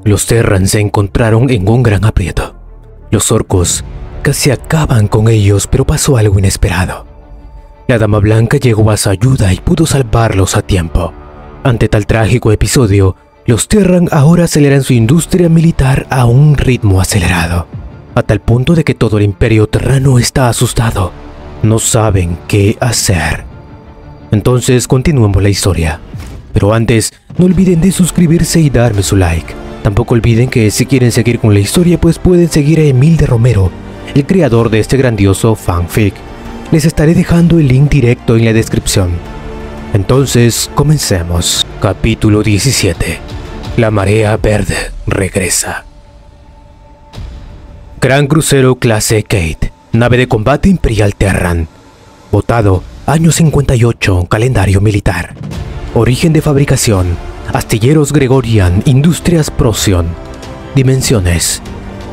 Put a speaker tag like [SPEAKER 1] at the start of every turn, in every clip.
[SPEAKER 1] Los Terran se encontraron en un gran aprieto. Los orcos casi acaban con ellos, pero pasó algo inesperado. La Dama Blanca llegó a su ayuda y pudo salvarlos a tiempo. Ante tal trágico episodio, los Terran ahora aceleran su industria militar a un ritmo acelerado, a tal punto de que todo el imperio terrano está asustado. No saben qué hacer. Entonces continuemos la historia. Pero antes, no olviden de suscribirse y darme su like. Tampoco olviden que si quieren seguir con la historia, pues pueden seguir a Emil de Romero, el creador de este grandioso fanfic. Les estaré dejando el link directo en la descripción. Entonces, comencemos. Capítulo 17. La Marea Verde regresa. Gran crucero clase Kate, nave de combate Imperial Terran. Votado, año 58, calendario militar. Origen de fabricación, Astilleros Gregorian Industrias Procyon. Dimensiones: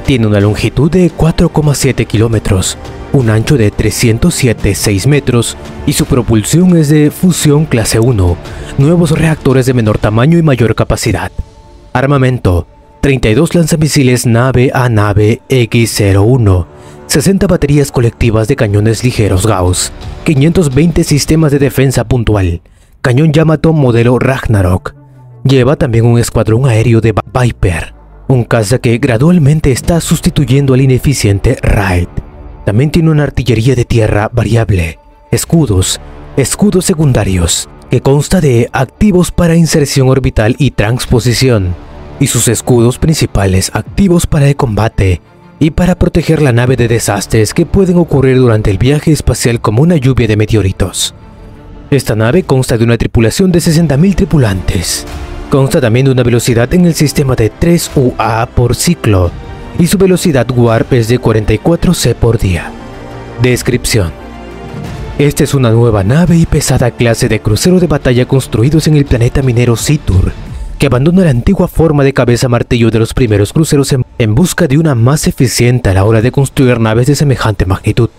[SPEAKER 1] tiene una longitud de 4,7 kilómetros, un ancho de 307,6 metros y su propulsión es de fusión clase 1, nuevos reactores de menor tamaño y mayor capacidad. Armamento: 32 lanzamisiles nave a nave X-01, 60 baterías colectivas de cañones ligeros Gauss, 520 sistemas de defensa puntual, cañón Yamato modelo Ragnarok. Lleva también un escuadrón aéreo de Viper, un caza que gradualmente está sustituyendo al ineficiente Raid. También tiene una artillería de tierra variable, escudos secundarios, que consta de activos para inserción orbital y transposición, y sus escudos principales activos para el combate y para proteger la nave de desastres que pueden ocurrir durante el viaje espacial como una lluvia de meteoritos. Esta nave consta de una tripulación de 60.000 tripulantes. Consta también de una velocidad en el sistema de 3 UA por ciclo, y su velocidad warp es de 44 C por día. Descripción: esta es una nueva nave y pesada clase de crucero de batalla construidos en el planeta minero Citur, que abandona la antigua forma de cabeza martillo de los primeros cruceros en busca de una más eficiente a la hora de construir naves de semejante magnitud.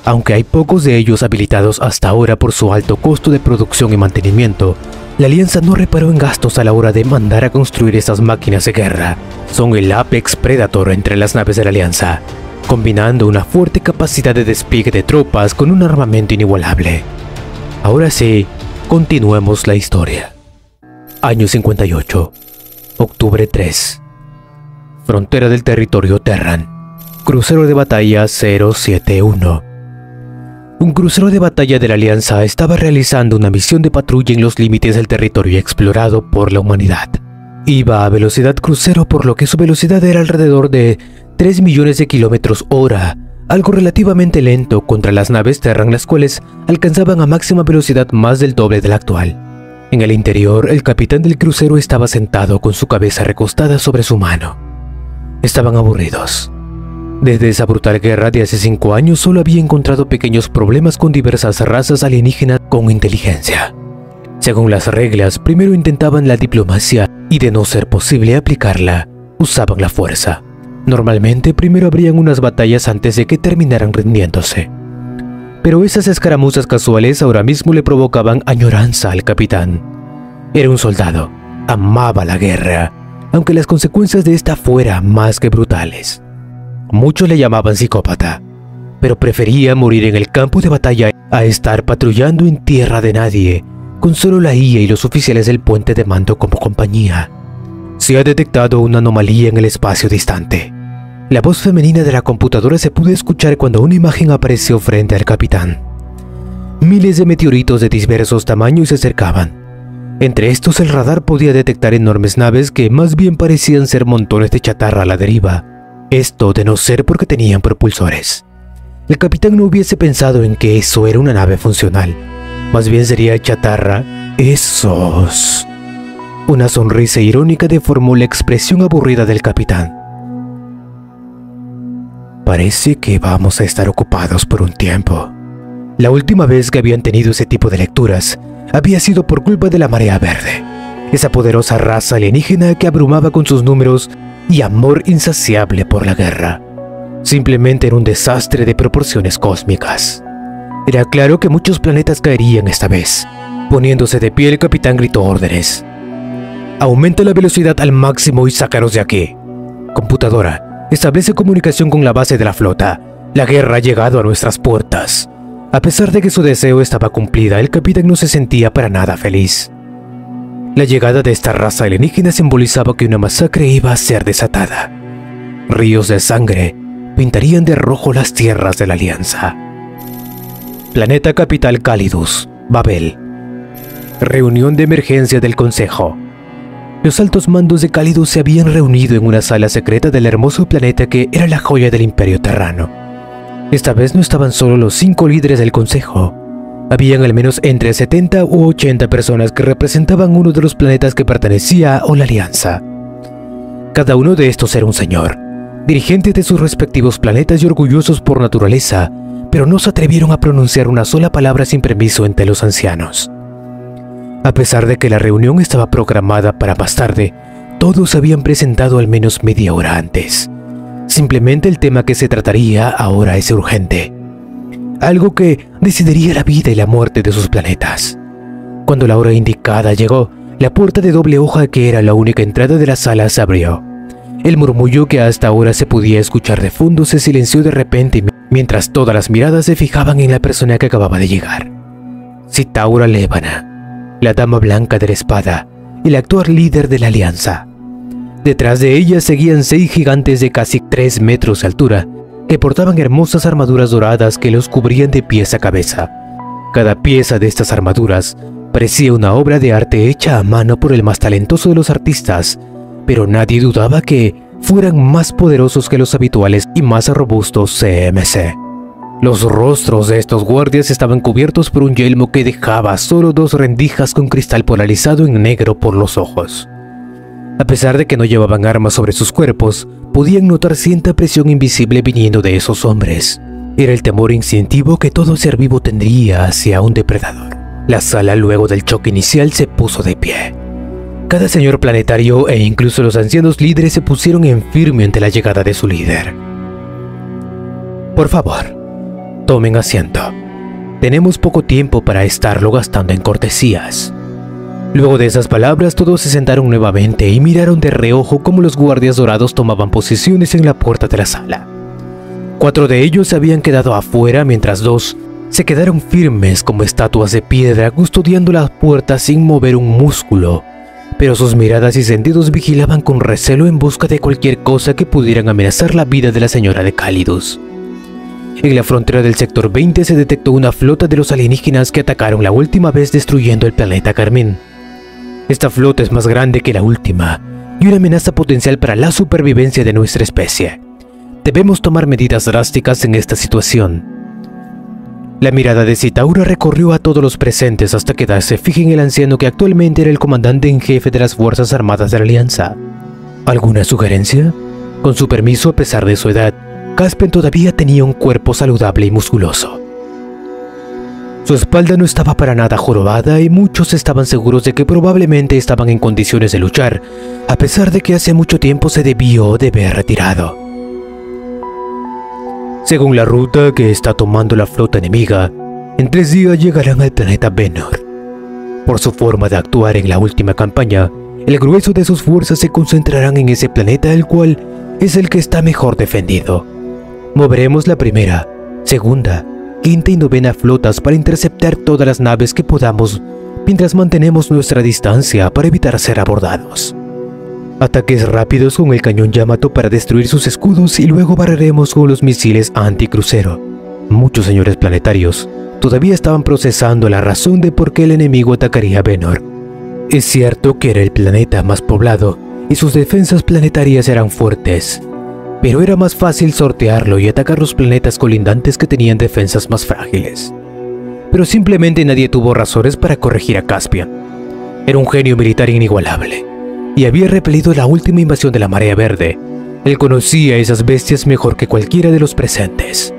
[SPEAKER 1] Aunque hay pocos de ellos habilitados hasta ahora por su alto costo de producción y mantenimiento, la Alianza no reparó en gastos a la hora de mandar a construir estas máquinas de guerra. Son el Apex Predator entre las naves de la Alianza, combinando una fuerte capacidad de despliegue de tropas con un armamento inigualable. Ahora sí, continuemos la historia. Año 58, octubre 3. Frontera del territorio Terran. Crucero de batalla 071. Un crucero de batalla de la Alianza estaba realizando una misión de patrulla en los límites del territorio explorado por la humanidad. Iba a velocidad crucero, por lo que su velocidad era alrededor de 3 millones de kilómetros hora, algo relativamente lento contra las naves Terran, las cuales alcanzaban a máxima velocidad más del doble de la actual. En el interior, el capitán del crucero estaba sentado con su cabeza recostada sobre su mano. Estaban aburridos. Desde esa brutal guerra de hace 5 años solo había encontrado pequeños problemas con diversas razas alienígenas con inteligencia. Según las reglas, primero intentaban la diplomacia y, de no ser posible aplicarla, usaban la fuerza. Normalmente primero habrían unas batallas antes de que terminaran rindiéndose. Pero esas escaramuzas casuales ahora mismo le provocaban añoranza al capitán. Era un soldado, amaba la guerra, aunque las consecuencias de esta fueran más que brutales. Muchos le llamaban psicópata, pero prefería morir en el campo de batalla a estar patrullando en tierra de nadie, con solo la IA y los oficiales del puente de mando como compañía. Se ha detectado una anomalía en el espacio distante. La voz femenina de la computadora se pudo escuchar cuando una imagen apareció frente al capitán. Miles de meteoritos de diversos tamaños se acercaban. Entre estos, el radar podía detectar enormes naves que más bien parecían ser montones de chatarra a la deriva. Esto de no ser porque tenían propulsores. El capitán no hubiese pensado en que eso era una nave funcional. Más bien sería chatarra. ¡Esos! Una sonrisa irónica deformó la expresión aburrida del capitán. Parece que vamos a estar ocupados por un tiempo. La última vez que habían tenido ese tipo de lecturas había sido por culpa de la Marea Verde, esa poderosa raza alienígena que abrumaba con sus números y amor insaciable por la guerra. Simplemente era un desastre de proporciones cósmicas. Era claro que muchos planetas caerían esta vez. Poniéndose de pie, el capitán gritó órdenes. Aumenta la velocidad al máximo y sácanos de aquí. Computadora, establece comunicación con la base de la flota. La guerra ha llegado a nuestras puertas. A pesar de que su deseo estaba cumplida, el capitán no se sentía para nada feliz. La llegada de esta raza alienígena simbolizaba que una masacre iba a ser desatada. Ríos de sangre pintarían de rojo las tierras de la Alianza. Planeta capital Calidus, Babel. Reunión de emergencia del Consejo. Los altos mandos de Calidus se habían reunido en una sala secreta del hermoso planeta que era la joya del Imperio Terrano. Esta vez no estaban solo los 5 líderes del Consejo. Habían al menos entre 70 u 80 personas que representaban uno de los planetas que pertenecía a la Alianza. Cada uno de estos era un señor, dirigentes de sus respectivos planetas y orgullosos por naturaleza, pero no se atrevieron a pronunciar una sola palabra sin permiso entre los ancianos. A pesar de que la reunión estaba programada para más tarde, todos se habían presentado al menos media hora antes. Simplemente el tema que se trataría ahora es urgente. Algo que decidiría la vida y la muerte de sus planetas. Cuando la hora indicada llegó, la puerta de doble hoja que era la única entrada de la sala se abrió. El murmullo que hasta ahora se podía escuchar de fondo se silenció de repente mientras todas las miradas se fijaban en la persona que acababa de llegar. Citaura Levana, la dama blanca de la espada y la actual líder de la Alianza. Detrás de ella seguían 6 gigantes de casi 3 metros de altura, que portaban hermosas armaduras doradas que los cubrían de pies a cabeza. Cada pieza de estas armaduras parecía una obra de arte hecha a mano por el más talentoso de los artistas, pero nadie dudaba que fueran más poderosos que los habituales y más robustos CMC. Los rostros de estos guardias estaban cubiertos por un yelmo que dejaba solo 2 rendijas con cristal polarizado en negro por los ojos. A pesar de que no llevaban armas sobre sus cuerpos, podían notar cierta presión invisible viniendo de esos hombres. Era el temor instintivo que todo ser vivo tendría hacia un depredador. La sala luego del choque inicial se puso de pie. Cada señor planetario e incluso los ancianos líderes se pusieron en firme ante la llegada de su líder. Por favor, tomen asiento. Tenemos poco tiempo para estarlo gastando en cortesías. Luego de esas palabras, todos se sentaron nuevamente y miraron de reojo cómo los guardias dorados tomaban posiciones en la puerta de la sala. 4 de ellos se habían quedado afuera, mientras 2 se quedaron firmes como estatuas de piedra custodiando la puerta sin mover un músculo, pero sus miradas y sentidos vigilaban con recelo en busca de cualquier cosa que pudieran amenazar la vida de la señora de Calidus. En la frontera del sector 20 se detectó una flota de los alienígenas que atacaron la última vez destruyendo el planeta Carmín. Esta flota es más grande que la última y una amenaza potencial para la supervivencia de nuestra especie. Debemos tomar medidas drásticas en esta situación. La mirada de Citaura recorrió a todos los presentes hasta quedarse fija en el anciano que actualmente era el comandante en jefe de las Fuerzas Armadas de la Alianza. ¿Alguna sugerencia? Con su permiso, a pesar de su edad, Caspian todavía tenía un cuerpo saludable y musculoso. Su espalda no estaba para nada jorobada y muchos estaban seguros de que probablemente estaban en condiciones de luchar, a pesar de que hace mucho tiempo se debió de ver retirado. Según la ruta que está tomando la flota enemiga, en 3 días llegarán al planeta Venor. Por su forma de actuar en la última campaña, el grueso de sus fuerzas se concentrarán en ese planeta, el cual es el que está mejor defendido. Moveremos la primera, segunda, quinta y novena flotas para interceptar todas las naves que podamos mientras mantenemos nuestra distancia para evitar ser abordados. Ataques rápidos con el cañón Yamato para destruir sus escudos y luego barreremos con los misiles anticrucero. Muchos señores planetarios todavía estaban procesando la razón de por qué el enemigo atacaría a Venor. Es cierto que era el planeta más poblado y sus defensas planetarias eran fuertes, pero era más fácil sortearlo y atacar los planetas colindantes que tenían defensas más frágiles. Pero simplemente nadie tuvo razones para corregir a Caspian. Era un genio militar inigualable, y había repelido la última invasión de la Marea Verde. Él conocía a esas bestias mejor que cualquiera de los presentes.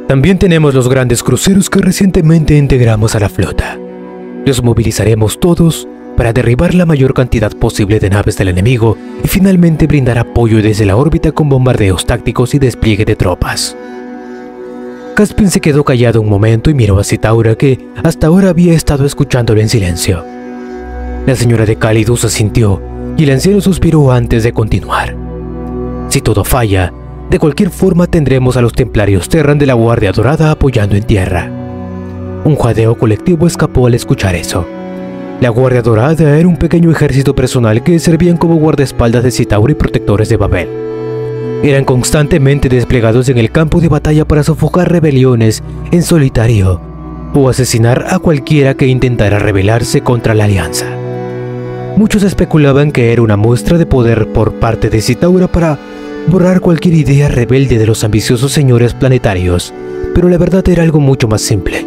[SPEAKER 1] También tenemos los grandes cruceros que recientemente integramos a la flota. Los movilizaremos todos para derribar la mayor cantidad posible de naves del enemigo y finalmente brindar apoyo desde la órbita con bombardeos tácticos y despliegue de tropas. Caspian se quedó callado un momento y miró a Citaura, que hasta ahora había estado escuchándolo en silencio. La señora de Calidus asintió y el anciano suspiró antes de continuar. Si todo falla, de cualquier forma tendremos a los templarios Terran de la Guardia Dorada apoyando en tierra. Un jadeo colectivo escapó al escuchar eso. La Guardia Dorada era un pequeño ejército personal que servían como guardaespaldas de Citaura y protectores de Babel. Eran constantemente desplegados en el campo de batalla para sofocar rebeliones en solitario o asesinar a cualquiera que intentara rebelarse contra la Alianza. Muchos especulaban que era una muestra de poder por parte de Citaura para borrar cualquier idea rebelde de los ambiciosos señores planetarios, pero la verdad era algo mucho más simple.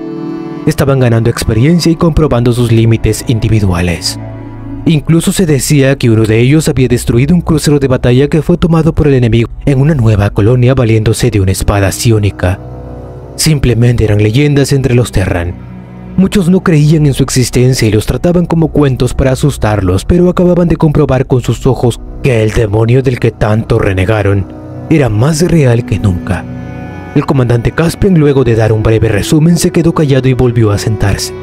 [SPEAKER 1] Estaban ganando experiencia y comprobando sus límites individuales. Incluso se decía que uno de ellos había destruido un crucero de batalla que fue tomado por el enemigo en una nueva colonia valiéndose de una espada psiónica. Simplemente eran leyendas entre los Terran. Muchos no creían en su existencia y los trataban como cuentos para asustarlos, pero acababan de comprobar con sus ojos que el demonio del que tanto renegaron era más real que nunca. El comandante Caspian, luego de dar un breve resumen, se quedó callado y volvió a sentarse.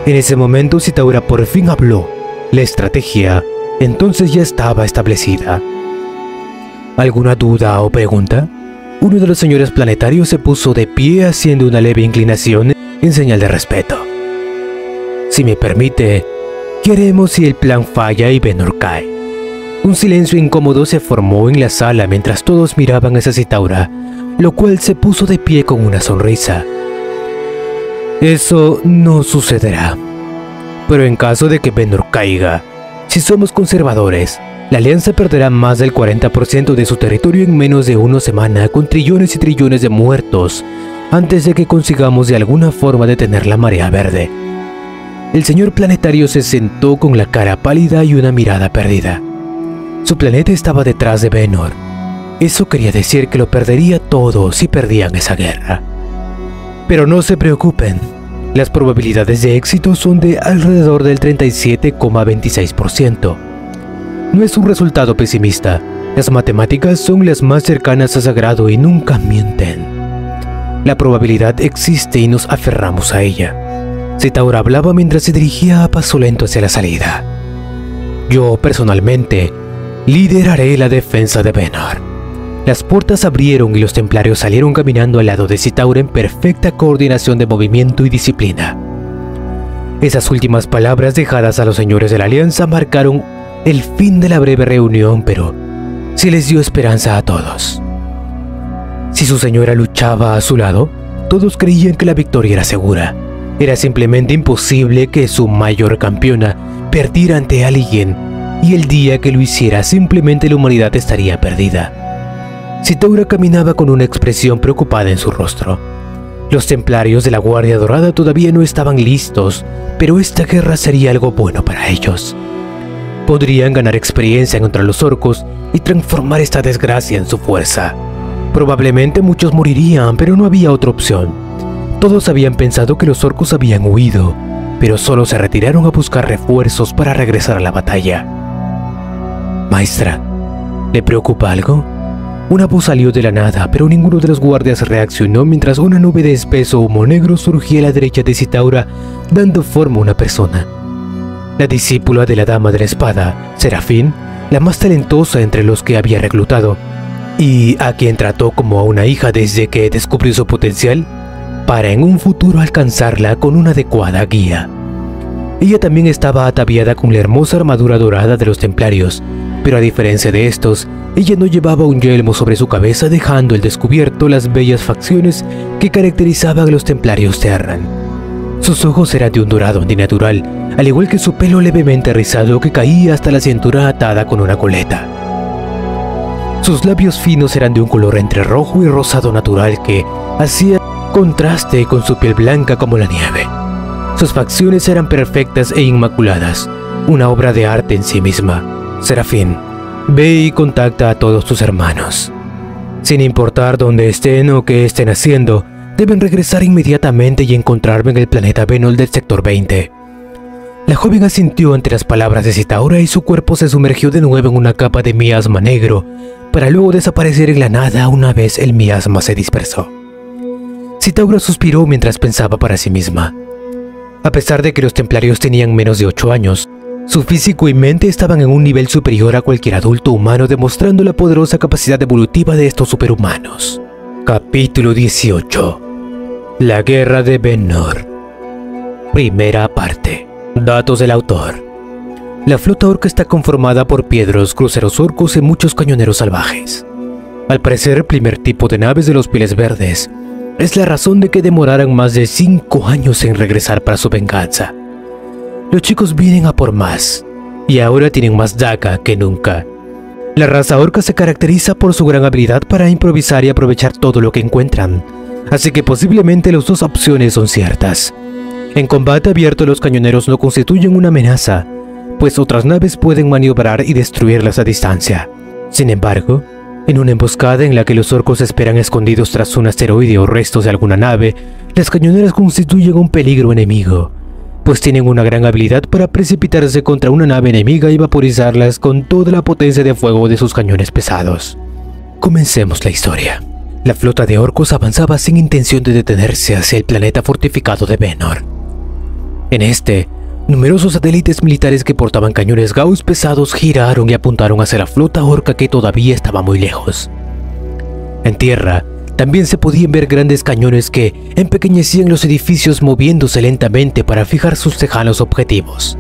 [SPEAKER 1] En ese momento Citaura por fin habló. La estrategia entonces ya estaba establecida. ¿Alguna duda o pregunta? Uno de los señores planetarios se puso de pie haciendo una leve inclinación en señal de respeto. Si me permite, ¿qué haremos si el plan falla y Benor cae? Un silencio incómodo se formó en la sala mientras todos miraban hacia Citaura, lo cual se puso de pie con una sonrisa. Eso no sucederá. Pero en caso de que Benor caiga, si somos conservadores, la Alianza perderá más del 40% de su territorio en menos de una semana, con trillones y trillones de muertos, antes de que consigamos de alguna forma detener la marea verde. El señor planetario se sentó con la cara pálida y una mirada perdida. Su planeta estaba detrás de Benor. Eso quería decir que lo perdería todo si perdían esa guerra. Pero no se preocupen, las probabilidades de éxito son de alrededor del 37,26%. No es un resultado pesimista, las matemáticas son las más cercanas a sagrado y nunca mienten. La probabilidad existe y nos aferramos a ella. Citaura hablaba mientras se dirigía a paso lento hacia la salida. Yo, personalmente, lideraré la defensa de Benor. Las puertas abrieron y los templarios salieron caminando al lado de Citaura en perfecta coordinación de movimiento y disciplina. Esas últimas palabras dejadas a los señores de la Alianza marcaron el fin de la breve reunión, pero sí les dio esperanza a todos. Si su señora luchaba a su lado, todos creían que la victoria era segura. Era simplemente imposible que su mayor campeona perdiera ante alguien, y el día que lo hiciera simplemente la humanidad estaría perdida. Citaura caminaba con una expresión preocupada en su rostro. Los templarios de la Guardia Dorada todavía no estaban listos, pero esta guerra sería algo bueno para ellos. Podrían ganar experiencia contra los orcos y transformar esta desgracia en su fuerza. Probablemente muchos morirían, pero no había otra opción. Todos habían pensado que los orcos habían huido, pero solo se retiraron a buscar refuerzos para regresar a la batalla. Maestra, ¿le preocupa algo? Una voz salió de la nada, pero ninguno de los guardias reaccionó mientras una nube de espeso humo negro surgía a la derecha de Citaura, dando forma a una persona. La discípula de la Dama de la Espada, Serafín, la más talentosa entre los que había reclutado, y a quien trató como a una hija desde que descubrió su potencial, para en un futuro alcanzarla con una adecuada guía. Ella también estaba ataviada con la hermosa armadura dorada de los templarios, pero a diferencia de estos, ella no llevaba un yelmo sobre su cabeza, dejando al descubierto las bellas facciones que caracterizaban a los templarios Terran. Sus ojos eran de un dorado antinatural, al igual que su pelo levemente rizado que caía hasta la cintura atada con una coleta. Sus labios finos eran de un color entre rojo y rosado natural que hacía contraste con su piel blanca como la nieve. Sus facciones eran perfectas e inmaculadas, una obra de arte en sí misma. Serafín, ve y contacta a todos tus hermanos. Sin importar dónde estén o qué estén haciendo, deben regresar inmediatamente y encontrarme en el planeta Benol del sector 20. La joven asintió ante las palabras de Citaura y su cuerpo se sumergió de nuevo en una capa de miasma negro, para luego desaparecer en la nada una vez el miasma se dispersó. Citaura suspiró mientras pensaba para sí misma. A pesar de que los templarios tenían menos de 8 años, Su físico y mente estaban en un nivel superior a cualquier adulto humano, demostrando la poderosa capacidad evolutiva de estos superhumanos. Capítulo 18. La Guerra de Vennor. Primera parte. Datos del autor. La flota orca está conformada por piedros, cruceros orcos y muchos cañoneros salvajes. Al parecer, el primer tipo de naves de los Pieles Verdes es la razón de que demoraran más de 5 años en regresar para su venganza. Los chicos vienen a por más, y ahora tienen más daga que nunca. La raza orca se caracteriza por su gran habilidad para improvisar y aprovechar todo lo que encuentran, así que posiblemente las dos opciones son ciertas. En combate abierto, los cañoneros no constituyen una amenaza, pues otras naves pueden maniobrar y destruirlas a distancia. Sin embargo, en una emboscada en la que los orcos esperan escondidos tras un asteroide o restos de alguna nave, las cañoneras constituyen un peligro enemigo, pues tienen una gran habilidad para precipitarse contra una nave enemiga y vaporizarlas con toda la potencia de fuego de sus cañones pesados. Comencemos la historia. La flota de orcos avanzaba sin intención de detenerse hacia el planeta fortificado de Vennor. En este, numerosos satélites militares que portaban cañones Gauss pesados giraron y apuntaron hacia la flota orca que todavía estaba muy lejos. En tierra, también se podían ver grandes cañones que empequeñecían los edificios moviéndose lentamente para fijar sus lejanos objetivos.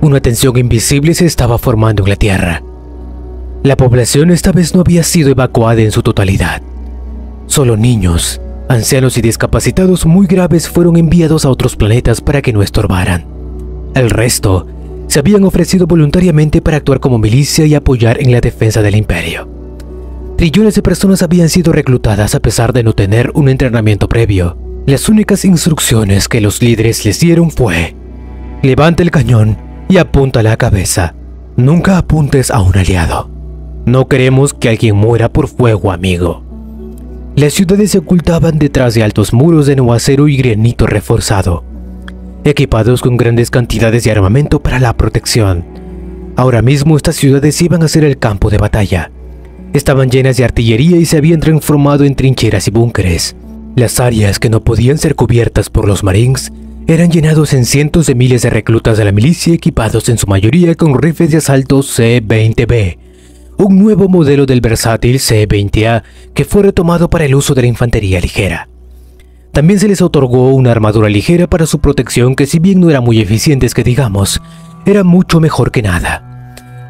[SPEAKER 1] Una tensión invisible se estaba formando en la tierra. La población esta vez no había sido evacuada en su totalidad. Solo niños, ancianos y discapacitados muy graves fueron enviados a otros planetas para que no estorbaran. El resto se habían ofrecido voluntariamente para actuar como milicia y apoyar en la defensa del imperio. Trillones de personas habían sido reclutadas a pesar de no tener un entrenamiento previo. Las únicas instrucciones que los líderes les dieron fue: levanta el cañón y apunta a la cabeza. Nunca apuntes a un aliado. No queremos que alguien muera por fuego, amigo. Las ciudades se ocultaban detrás de altos muros de nuevo acero y granito reforzado, equipados con grandes cantidades de armamento para la protección. Ahora mismo estas ciudades iban a ser el campo de batalla. Estaban llenas de artillería y se habían transformado en trincheras y búnkeres. Las áreas que no podían ser cubiertas por los Marines eran llenados en cientos de miles de reclutas de la milicia equipados en su mayoría con rifles de asalto C-20B, un nuevo modelo del versátil C-20A que fue retomado para el uso de la infantería ligera. También se les otorgó una armadura ligera para su protección que, si bien no era muy eficientes que digamos, era mucho mejor que nada.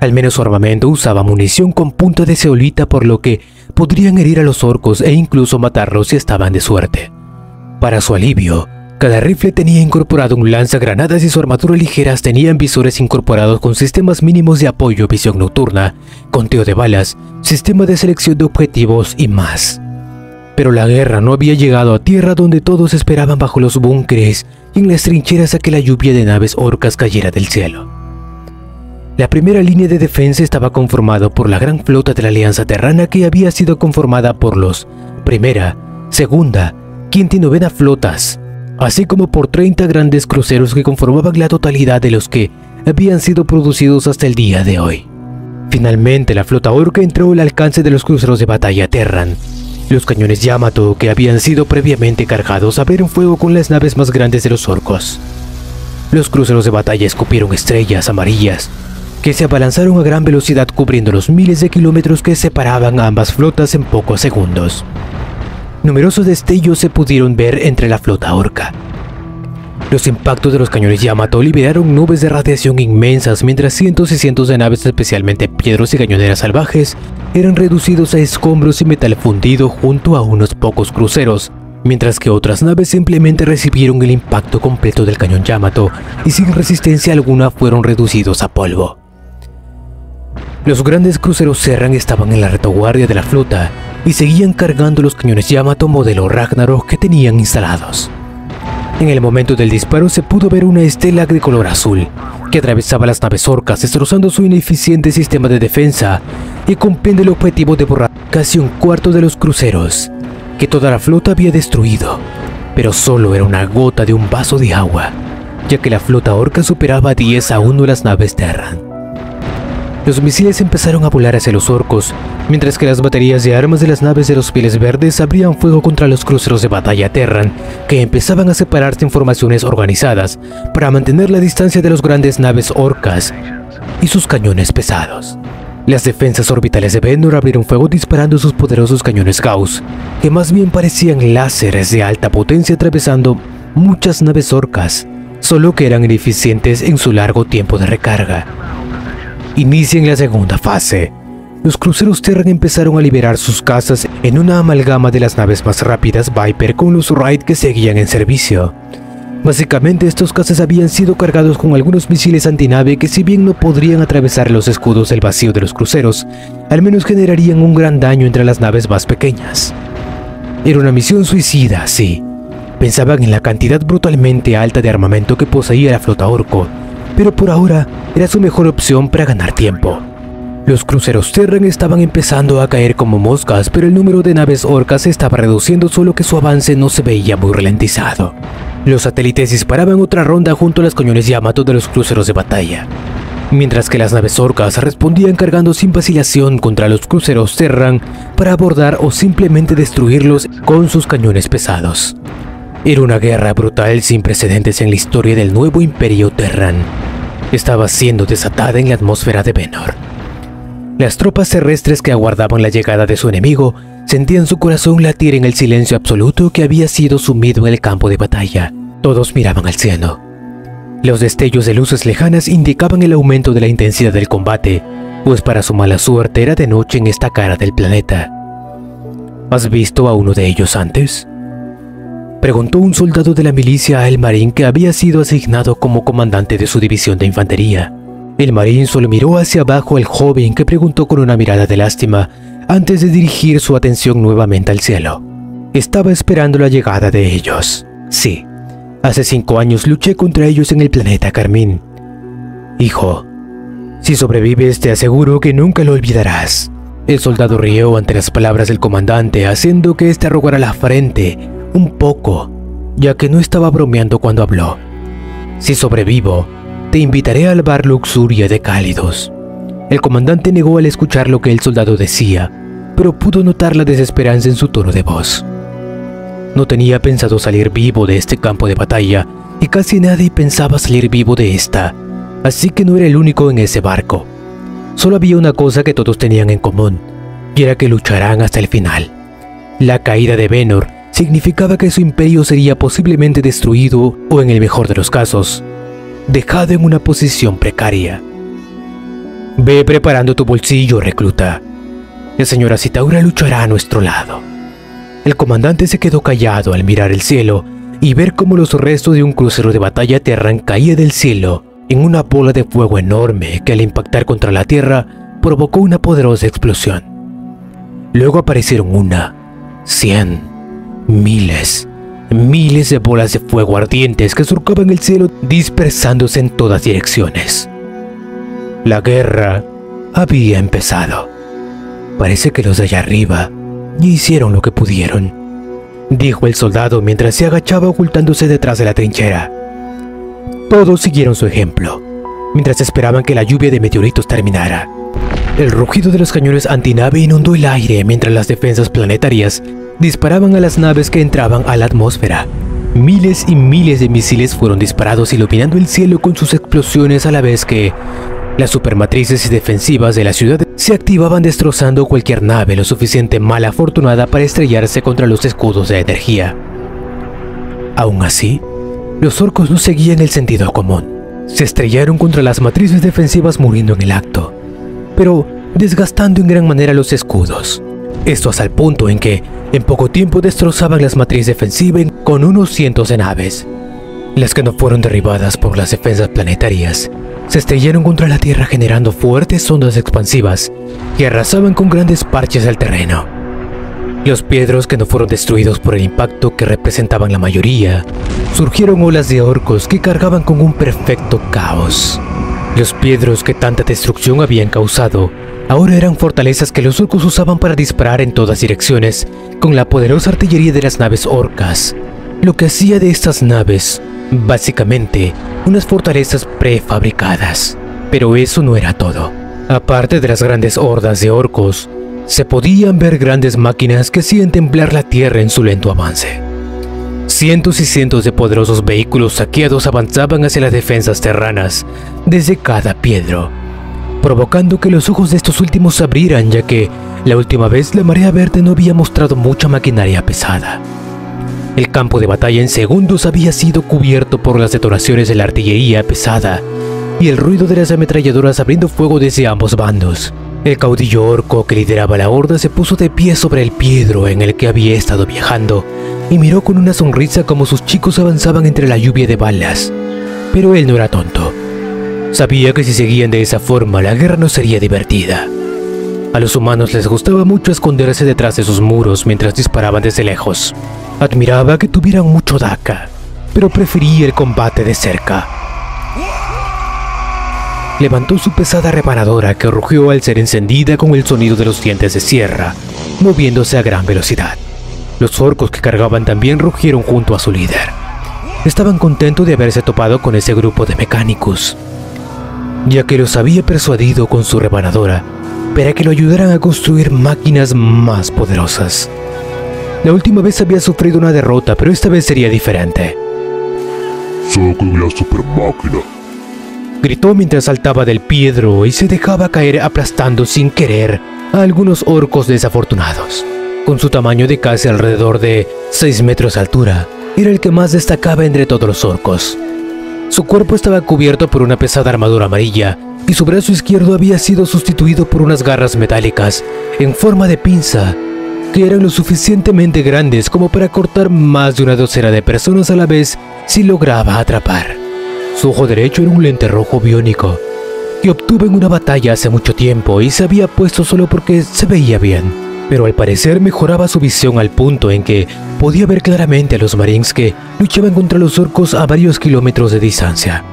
[SPEAKER 1] Al menos su armamento usaba munición con punta de zeolita, por lo que podrían herir a los orcos e incluso matarlos si estaban de suerte. Para su alivio, cada rifle tenía incorporado un lanzagranadas y su armadura ligeras tenían visores incorporados con sistemas mínimos de apoyo, visión nocturna, conteo de balas, sistema de selección de objetivos y más. Pero la guerra no había llegado a tierra, donde todos esperaban bajo los búnkeres y en las trincheras a que la lluvia de naves orcas cayera del cielo. La primera línea de defensa estaba conformada por la gran flota de la Alianza Terrana, que había sido conformada por los primera, segunda, quinta y novena flotas, así como por 30 grandes cruceros que conformaban la totalidad de los que habían sido producidos hasta el día de hoy. Finalmente, la flota orca entró al alcance de los cruceros de batalla Terran. Los cañones Yamato, que habían sido previamente cargados, abrieron fuego con las naves más grandes de los orcos. Los cruceros de batalla escupieron estrellas amarillas que se abalanzaron a gran velocidad, cubriendo los miles de kilómetros que separaban a ambas flotas en pocos segundos. Numerosos destellos se pudieron ver entre la flota orca. Los impactos de los cañones Yamato liberaron nubes de radiación inmensas, mientras cientos y cientos de naves, especialmente piedros y cañoneras salvajes, eran reducidos a escombros y metal fundido junto a unos pocos cruceros, mientras que otras naves simplemente recibieron el impacto completo del cañón Yamato y sin resistencia alguna fueron reducidos a polvo. Los grandes cruceros Serran estaban en la retaguardia de la flota y seguían cargando los cañones Yamato modelo Ragnarok que tenían instalados. En el momento del disparo se pudo ver una estela de color azul que atravesaba las naves orcas, destrozando su ineficiente sistema de defensa y cumpliendo el objetivo de borrar casi un cuarto de los cruceros que toda la flota había destruido. Pero solo era una gota de un vaso de agua, ya que la flota orca superaba 10-1 las naves Terran. Los misiles empezaron a volar hacia los orcos, mientras que las baterías de armas de las naves de los Pieles Verdes abrían fuego contra los cruceros de batalla Terran, que empezaban a separarse en formaciones organizadas para mantener la distancia de las grandes naves orcas y sus cañones pesados. Las defensas orbitales de Venor abrieron fuego disparando sus poderosos cañones Gauss, que más bien parecían láseres de alta potencia atravesando muchas naves orcas, solo que eran ineficientes en su largo tiempo de recarga. Inician la segunda fase. Los cruceros Terran empezaron a liberar sus cazas en una amalgama de las naves más rápidas Viper con los Wraith que seguían en servicio. Básicamente estos cazas habían sido cargados con algunos misiles antinave que, si bien no podrían atravesar los escudos del vacío de los cruceros, al menos generarían un gran daño entre las naves más pequeñas. Era una misión suicida, sí. Pensaban en la cantidad brutalmente alta de armamento que poseía la flota orco, pero por ahora era su mejor opción para ganar tiempo. Los cruceros Terran estaban empezando a caer como moscas, pero el número de naves orcas se estaba reduciendo, solo que su avance no se veía muy ralentizado. Los satélites disparaban otra ronda junto a los cañones Yamato de los cruceros de batalla, mientras que las naves orcas respondían cargando sin vacilación contra los cruceros Terran para abordar o simplemente destruirlos con sus cañones pesados. Era una guerra brutal sin precedentes en la historia del nuevo imperio Terran. Estaba siendo desatada en la atmósfera de Venor. Las tropas terrestres que aguardaban la llegada de su enemigo sentían su corazón latir en el silencio absoluto que había sido sumido en el campo de batalla. Todos miraban al cielo. Los destellos de luces lejanas indicaban el aumento de la intensidad del combate, pues para su mala suerte era de noche en esta cara del planeta. ¿Has visto a uno de ellos antes?, preguntó un soldado de la milicia a el marín que había sido asignado como comandante de su división de infantería. El marín solo miró hacia abajo al joven, que preguntó con una mirada de lástima antes de dirigir su atención nuevamente al cielo. Estaba esperando la llegada de ellos. Sí, hace 5 años luché contra ellos en el planeta Carmín. Hijo, si sobrevives te aseguro que nunca lo olvidarás. El soldado rió ante las palabras del comandante, haciendo que éste arrugara la frente un poco, ya que no estaba bromeando cuando habló. Si sobrevivo, te invitaré al bar Luxuria de Cálidos. El comandante negó al escuchar lo que el soldado decía, pero pudo notar la desesperanza en su tono de voz. No tenía pensado salir vivo de este campo de batalla, y casi nadie pensaba salir vivo de esta, así que no era el único en ese barco. Solo había una cosa que todos tenían en común, y era que lucharán hasta el final. La caída de Venor significaba que su imperio sería posiblemente destruido o, en el mejor de los casos, dejado en una posición precaria. Ve preparando tu bolsillo, recluta. La señora Citaura luchará a nuestro lado. El comandante se quedó callado al mirar el cielo y ver cómo los restos de un crucero de batalla Terran caía del cielo en una bola de fuego enorme que, al impactar contra la tierra, provocó una poderosa explosión. Luego aparecieron 1, 100, miles de bolas de fuego ardientes que surcaban el cielo, dispersándose en todas direcciones. La guerra había empezado. Parece que los de allá arriba ya hicieron lo que pudieron, dijo el soldado mientras se agachaba ocultándose detrás de la trinchera. Todos siguieron su ejemplo, mientras esperaban que la lluvia de meteoritos terminara. El rugido de los cañones antinave inundó el aire mientras las defensas planetarias disparaban a las naves que entraban a la atmósfera. Miles y miles de misiles fueron disparados, iluminando el cielo con sus explosiones, a la vez que las supermatrices defensivas de la ciudad se activaban, destrozando cualquier nave lo suficiente mal afortunada para estrellarse contra los escudos de energía. Aún así, los orcos no seguían el sentido común. Se estrellaron contra las matrices defensivas, muriendo en el acto, pero desgastando en gran manera los escudos. Esto hasta el punto en que en poco tiempo destrozaban las matrices defensivas con unos cientos de naves. Las que no fueron derribadas por las defensas planetarias se estrellaron contra la Tierra, generando fuertes ondas expansivas que arrasaban con grandes parches al terreno. Los piedros que no fueron destruidos por el impacto, que representaban la mayoría, surgieron olas de orcos que cargaban con un perfecto caos. Los piedros que tanta destrucción habían causado ahora eran fortalezas que los orcos usaban para disparar en todas direcciones con la poderosa artillería de las naves orcas, lo que hacía de estas naves, básicamente, unas fortalezas prefabricadas. Pero eso no era todo. Aparte de las grandes hordas de orcos, se podían ver grandes máquinas que hacían temblar la tierra en su lento avance. Cientos y cientos de poderosos vehículos saqueados avanzaban hacia las defensas terranas desde cada piedro, provocando que los ojos de estos últimos se abrieran, ya que la última vez la marea verde no había mostrado mucha maquinaria pesada. El campo de batalla en segundos había sido cubierto por las detonaciones de la artillería pesada y el ruido de las ametralladoras abriendo fuego desde ambos bandos. El caudillo orco que lideraba la horda se puso de pie sobre el piedro en el que había estado viajando y miró con una sonrisa como sus chicos avanzaban entre la lluvia de balas. Pero él no era tonto. Sabía que si seguían de esa forma la guerra no sería divertida. A los humanos les gustaba mucho esconderse detrás de sus muros mientras disparaban desde lejos. Admiraba que tuvieran mucho daca, pero prefería el combate de cerca. Levantó su pesada reparadora que rugió al ser encendida con el sonido de los dientes de sierra, moviéndose a gran velocidad. Los orcos que cargaban también rugieron junto a su líder. Estaban contentos de haberse topado con ese grupo de mecánicos, ya que los había persuadido con su reparadora para que lo ayudaran a construir máquinas más poderosas. La última vez había sufrido una derrota, pero esta vez sería diferente.
[SPEAKER 2] ¡Saquen la supermáquina!
[SPEAKER 1] Gritó mientras saltaba del piedro y se dejaba caer aplastando sin querer a algunos orcos desafortunados. Con su tamaño de casi alrededor de 6 metros de altura, era el que más destacaba entre todos los orcos. Su cuerpo estaba cubierto por una pesada armadura amarilla y su brazo izquierdo había sido sustituido por unas garras metálicas en forma de pinza que eran lo suficientemente grandes como para cortar más de una docena de personas a la vez si lograba atrapar. Su ojo derecho era un lente rojo biónico que obtuvo en una batalla hace mucho tiempo y se había puesto solo porque se veía bien, pero al parecer mejoraba su visión al punto en que podía ver claramente a los marines que luchaban contra los orcos a varios kilómetros de distancia.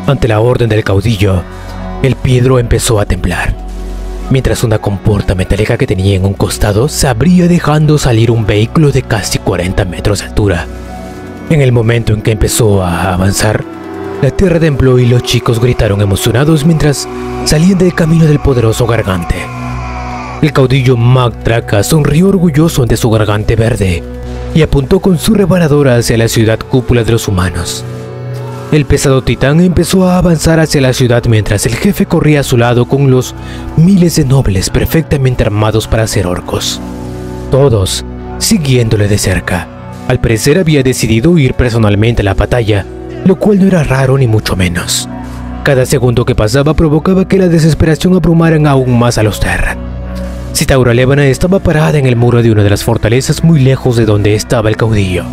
[SPEAKER 1] Ante la orden del caudillo, el piedro empezó a temblar, mientras una compuerta metálica que tenía en un costado se abría dejando salir un vehículo de casi 40 metros de altura. En el momento en que empezó a avanzar, la tierra tembló y los chicos gritaron emocionados mientras salían del camino del poderoso gargante. El caudillo Mag Draka sonrió orgulloso ante su gargante verde y apuntó con su reparadora hacia la ciudad cúpula de los humanos. El pesado titán empezó a avanzar hacia la ciudad mientras el jefe corría a su lado con los miles de nobles perfectamente armados para ser orcos, todos siguiéndole de cerca. Al parecer había decidido ir personalmente a la batalla, lo cual no era raro ni mucho menos. Cada segundo que pasaba provocaba que la desesperación abrumaran aún más a los Terran. Citaura Levana estaba parada en el muro de una de las fortalezas muy lejos de donde estaba el caudillo,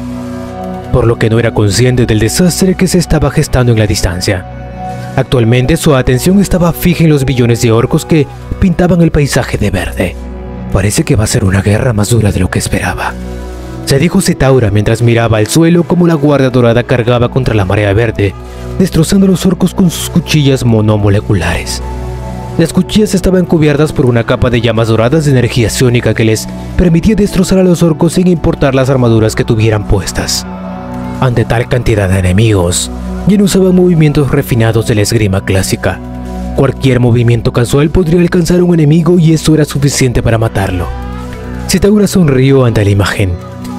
[SPEAKER 1] por lo que no era consciente del desastre que se estaba gestando en la distancia. Actualmente su atención estaba fija en los billones de orcos que pintaban el paisaje de verde. Parece que va a ser una guerra más dura de lo que esperaba, se dijo Citaura mientras miraba al suelo como la guardia dorada cargaba contra la marea verde, destrozando a los orcos con sus cuchillas monomoleculares. Las cuchillas estaban cubiertas por una capa de llamas doradas de energía psiónica que les permitía destrozar a los orcos sin importar las armaduras que tuvieran puestas. Ante tal cantidad de enemigos, ya no usaban movimientos refinados de la esgrima clásica. Cualquier movimiento casual podría alcanzar a un enemigo y eso era suficiente para matarlo. Citaura sonrió ante la imagen.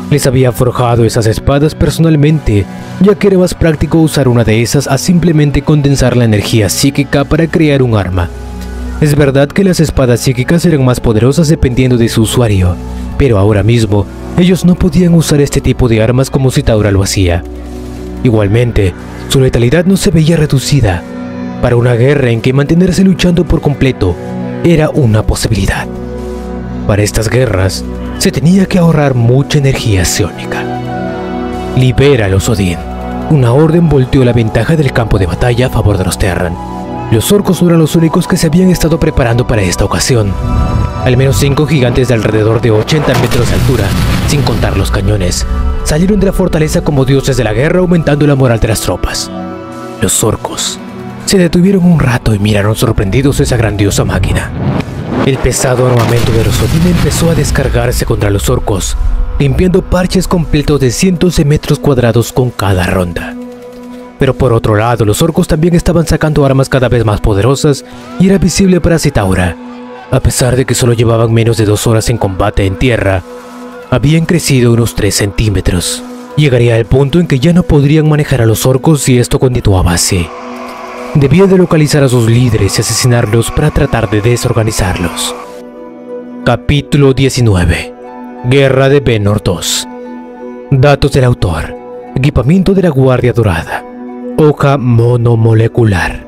[SPEAKER 1] Les había forjado esas espadas personalmente, ya que era más práctico usar una de esas a simplemente condensar la energía psíquica para crear un arma. Es verdad que las espadas psíquicas eran más poderosas dependiendo de su usuario, pero ahora mismo ellos no podían usar este tipo de armas como Citaura lo hacía. Igualmente, su letalidad no se veía reducida. Para una guerra en que mantenerse luchando por completo era una posibilidad. Para estas guerras, se tenía que ahorrar mucha energía psiónica. Libera a los Odin. Una orden volteó la ventaja del campo de batalla a favor de los Terran. Los orcos no eran los únicos que se habían estado preparando para esta ocasión. Al menos 5 gigantes de alrededor de 80 metros de altura, sin contar los cañones, salieron de la fortaleza como dioses de la guerra, aumentando la moral de las tropas. Los orcos se detuvieron un rato y miraron sorprendidos esa grandiosa máquina. El pesado armamento de los Odin empezó a descargarse contra los orcos, limpiando parches completos de cientos de metros cuadrados con cada ronda. Pero por otro lado, los orcos también estaban sacando armas cada vez más poderosas y era visible para Citaura. A pesar de que solo llevaban menos de 2 horas en combate en tierra, habían crecido unos 3 centímetros. Llegaría al punto en que ya no podrían manejar a los orcos si esto continuaba así. Debía de localizar a sus líderes y asesinarlos para tratar de desorganizarlos. Capítulo 19. Guerra de Benor II. Datos del autor. Equipamiento de la Guardia Dorada. Hoja monomolecular.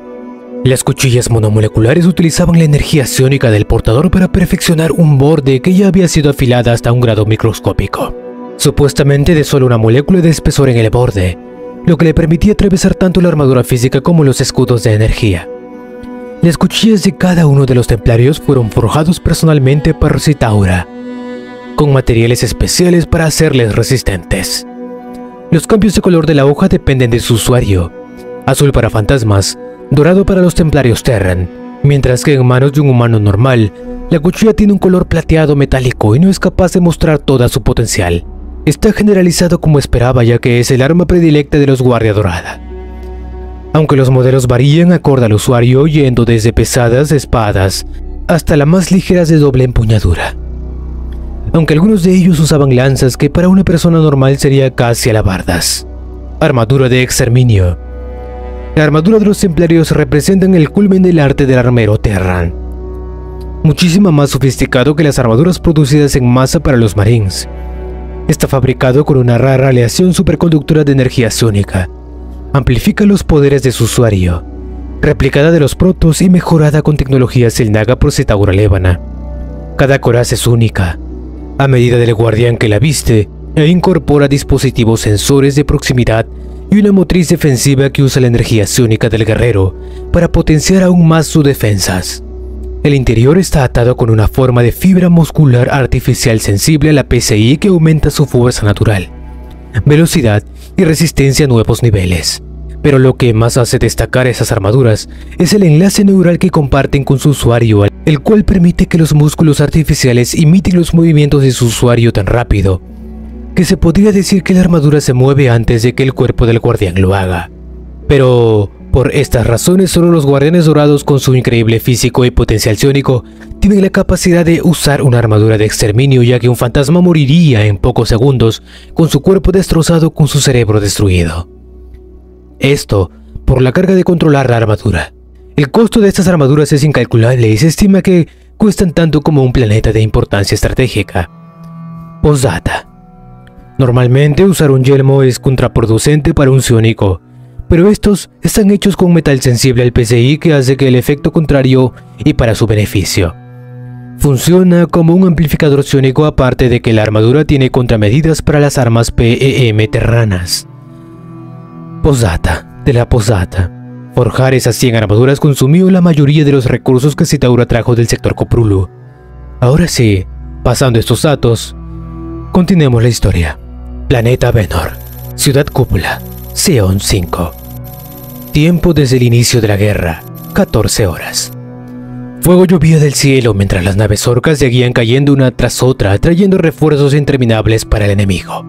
[SPEAKER 1] Las cuchillas monomoleculares utilizaban la energía psiónica del portador para perfeccionar un borde que ya había sido afilada hasta un grado microscópico, supuestamente de solo una molécula de espesor en el borde, lo que le permitía atravesar tanto la armadura física como los escudos de energía. Las cuchillas de cada uno de los templarios fueron forjados personalmente por Rositaura, con materiales especiales para hacerles resistentes. Los cambios de color de la hoja dependen de su usuario: azul para fantasmas, dorado para los templarios Terran, mientras que en manos de un humano normal, la cuchilla tiene un color plateado metálico y no es capaz de mostrar toda su potencial. Está generalizado como esperaba, ya que es el arma predilecta de los Guardia Dorada. Aunque los modelos varían acorde al usuario, yendo desde pesadas espadas hasta las más ligeras de doble empuñadura. Aunque algunos de ellos usaban lanzas que para una persona normal sería casi alabardas. Armadura de exterminio. La armadura de los templarios representan el culmen del arte del armero Terran. Muchísimo más sofisticado que las armaduras producidas en masa para los Marines. Está fabricado con una rara aleación superconductora de energía psiónica. Amplifica los poderes de su usuario. Replicada de los protos y mejorada con tecnologías del Naga por Rositaura Levana. Cada coraza es única, a medida del guardián que la viste, e incorpora dispositivos sensores de proximidad y una motriz defensiva que usa la energía psiónica del guerrero para potenciar aún más sus defensas. El interior está atado con una forma de fibra muscular artificial sensible a la PSI que aumenta su fuerza natural, velocidad y resistencia a nuevos niveles. Pero lo que más hace destacar esas armaduras es el enlace neural que comparten con su usuario, el cual permite que los músculos artificiales imiten los movimientos de su usuario tan rápido que se podría decir que la armadura se mueve antes de que el cuerpo del guardián lo haga. Pero por estas razones, solo los guardianes dorados con su increíble físico y potencial psiónico tienen la capacidad de usar una armadura de exterminio, ya que un fantasma moriría en pocos segundos con su cuerpo destrozado, con su cerebro destruido. Esto por la carga de controlar la armadura. El costo de estas armaduras es incalculable y se estima que cuestan tanto como un planeta de importancia estratégica. Postdata. Normalmente usar un yelmo es contraproducente para un psiónico, pero estos están hechos con metal sensible al PSI que hace que el efecto contrario y para su beneficio. Funciona como un amplificador psiónico, aparte de que la armadura tiene contramedidas para las armas PEM terranas. Postdata de la postdata. Forjar esas 100 armaduras consumió la mayoría de los recursos que Rositaura trajo del sector Coprulu. Ahora sí, pasando estos datos, continuemos la historia. Planeta Benor, Ciudad Cúpula, Zeon 5. Tiempo desde el inicio de la guerra, 14 horas. Fuego llovía del cielo mientras las naves orcas seguían cayendo una tras otra, trayendo refuerzos interminables para el enemigo.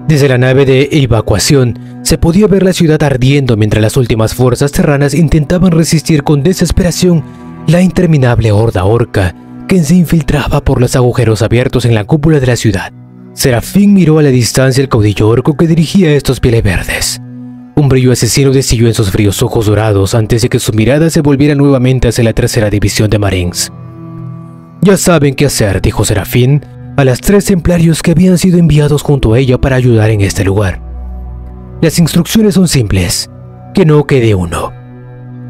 [SPEAKER 1] Desde la nave de evacuación se podía ver la ciudad ardiendo mientras las últimas fuerzas terranas intentaban resistir con desesperación la interminable horda orca que se infiltraba por los agujeros abiertos en la cúpula de la ciudad. Serafín miró a la distancia el caudillo orco que dirigía a estos pieles verdes. Un brillo asesino destilló en sus fríos ojos dorados antes de que su mirada se volviera nuevamente hacia la tercera división de Marines. «Ya saben qué hacer», dijo Serafín a las 3 templarios que habían sido enviados junto a ella para ayudar en este lugar. «Las instrucciones son simples, que no quede uno».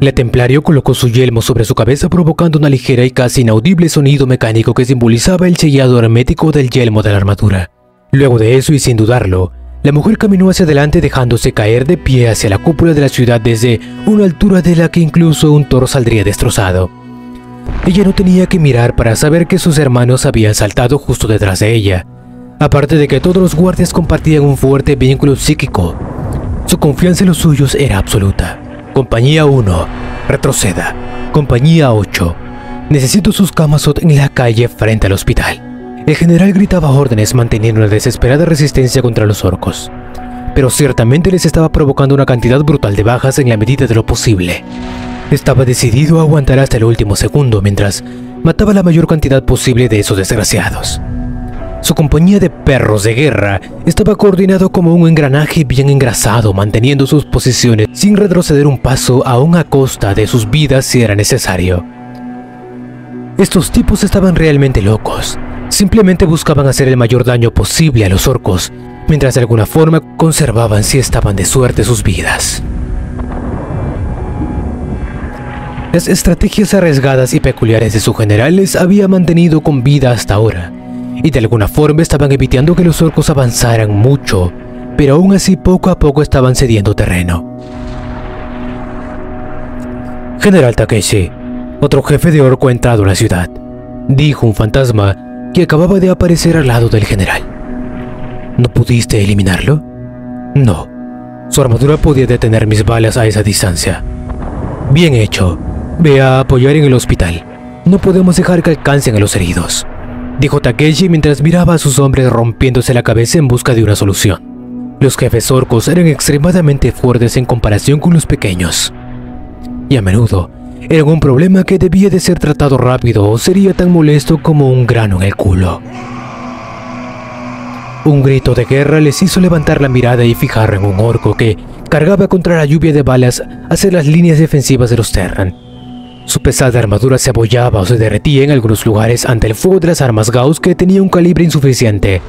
[SPEAKER 1] La templario colocó su yelmo sobre su cabeza, provocando una ligera y casi inaudible sonido mecánico que simbolizaba el sellado hermético del yelmo de la armadura. Luego de eso, y sin dudarlo, la mujer caminó hacia adelante, dejándose caer de pie hacia la cúpula de la ciudad desde una altura de la que incluso un toro saldría destrozado. Ella no tenía que mirar para saber que sus hermanos habían saltado justo detrás de ella, aparte de que todos los guardias compartían un fuerte vínculo psíquico. Su confianza en los suyos era absoluta. Compañía 1, retroceda. Compañía 8, necesito sus Kamazot en la calle frente al hospital. El general gritaba órdenes manteniendo una desesperada resistencia contra los orcos, pero ciertamente les estaba provocando una cantidad brutal de bajas en la medida de lo posible. Estaba decidido a aguantar hasta el último segundo mientras mataba la mayor cantidad posible de esos desgraciados. Su compañía de perros de guerra estaba coordinado como un engranaje bien engrasado, manteniendo sus posiciones sin retroceder un paso, aún a costa de sus vidas si era necesario. Estos tipos estaban realmente locos. Simplemente buscaban hacer el mayor daño posible a los orcos, mientras de alguna forma conservaban, si estaban de suerte, sus vidas. Las estrategias arriesgadas y peculiares de sus generales habían mantenido con vida hasta ahora, y de alguna forma estaban evitando que los orcos avanzaran mucho, pero aún así poco a poco estaban cediendo terreno. General Takeshi, otro jefe de orco ha entrado a la ciudad, dijo un fantasma que acababa de aparecer al lado del general. ¿No pudiste eliminarlo? No, su armadura podía detener mis balas a esa distancia. Bien hecho, ve a apoyar en el hospital. No podemos dejar que alcancen a los heridos, dijo Takeshi mientras miraba a sus hombres rompiéndose la cabeza en busca de una solución. Los jefes orcos eran extremadamente fuertes en comparación con los pequeños, y a menudo eran un problema que debía de ser tratado rápido o sería tan molesto como un grano en el culo. Un grito de guerra les hizo levantar la mirada y fijar en un orco que cargaba contra la lluvia de balas hacia las líneas defensivas de los Terran. Su pesada armadura se abollaba o se derretía en algunos lugares ante el fuego de las armas Gauss, que tenía un calibre insuficiente,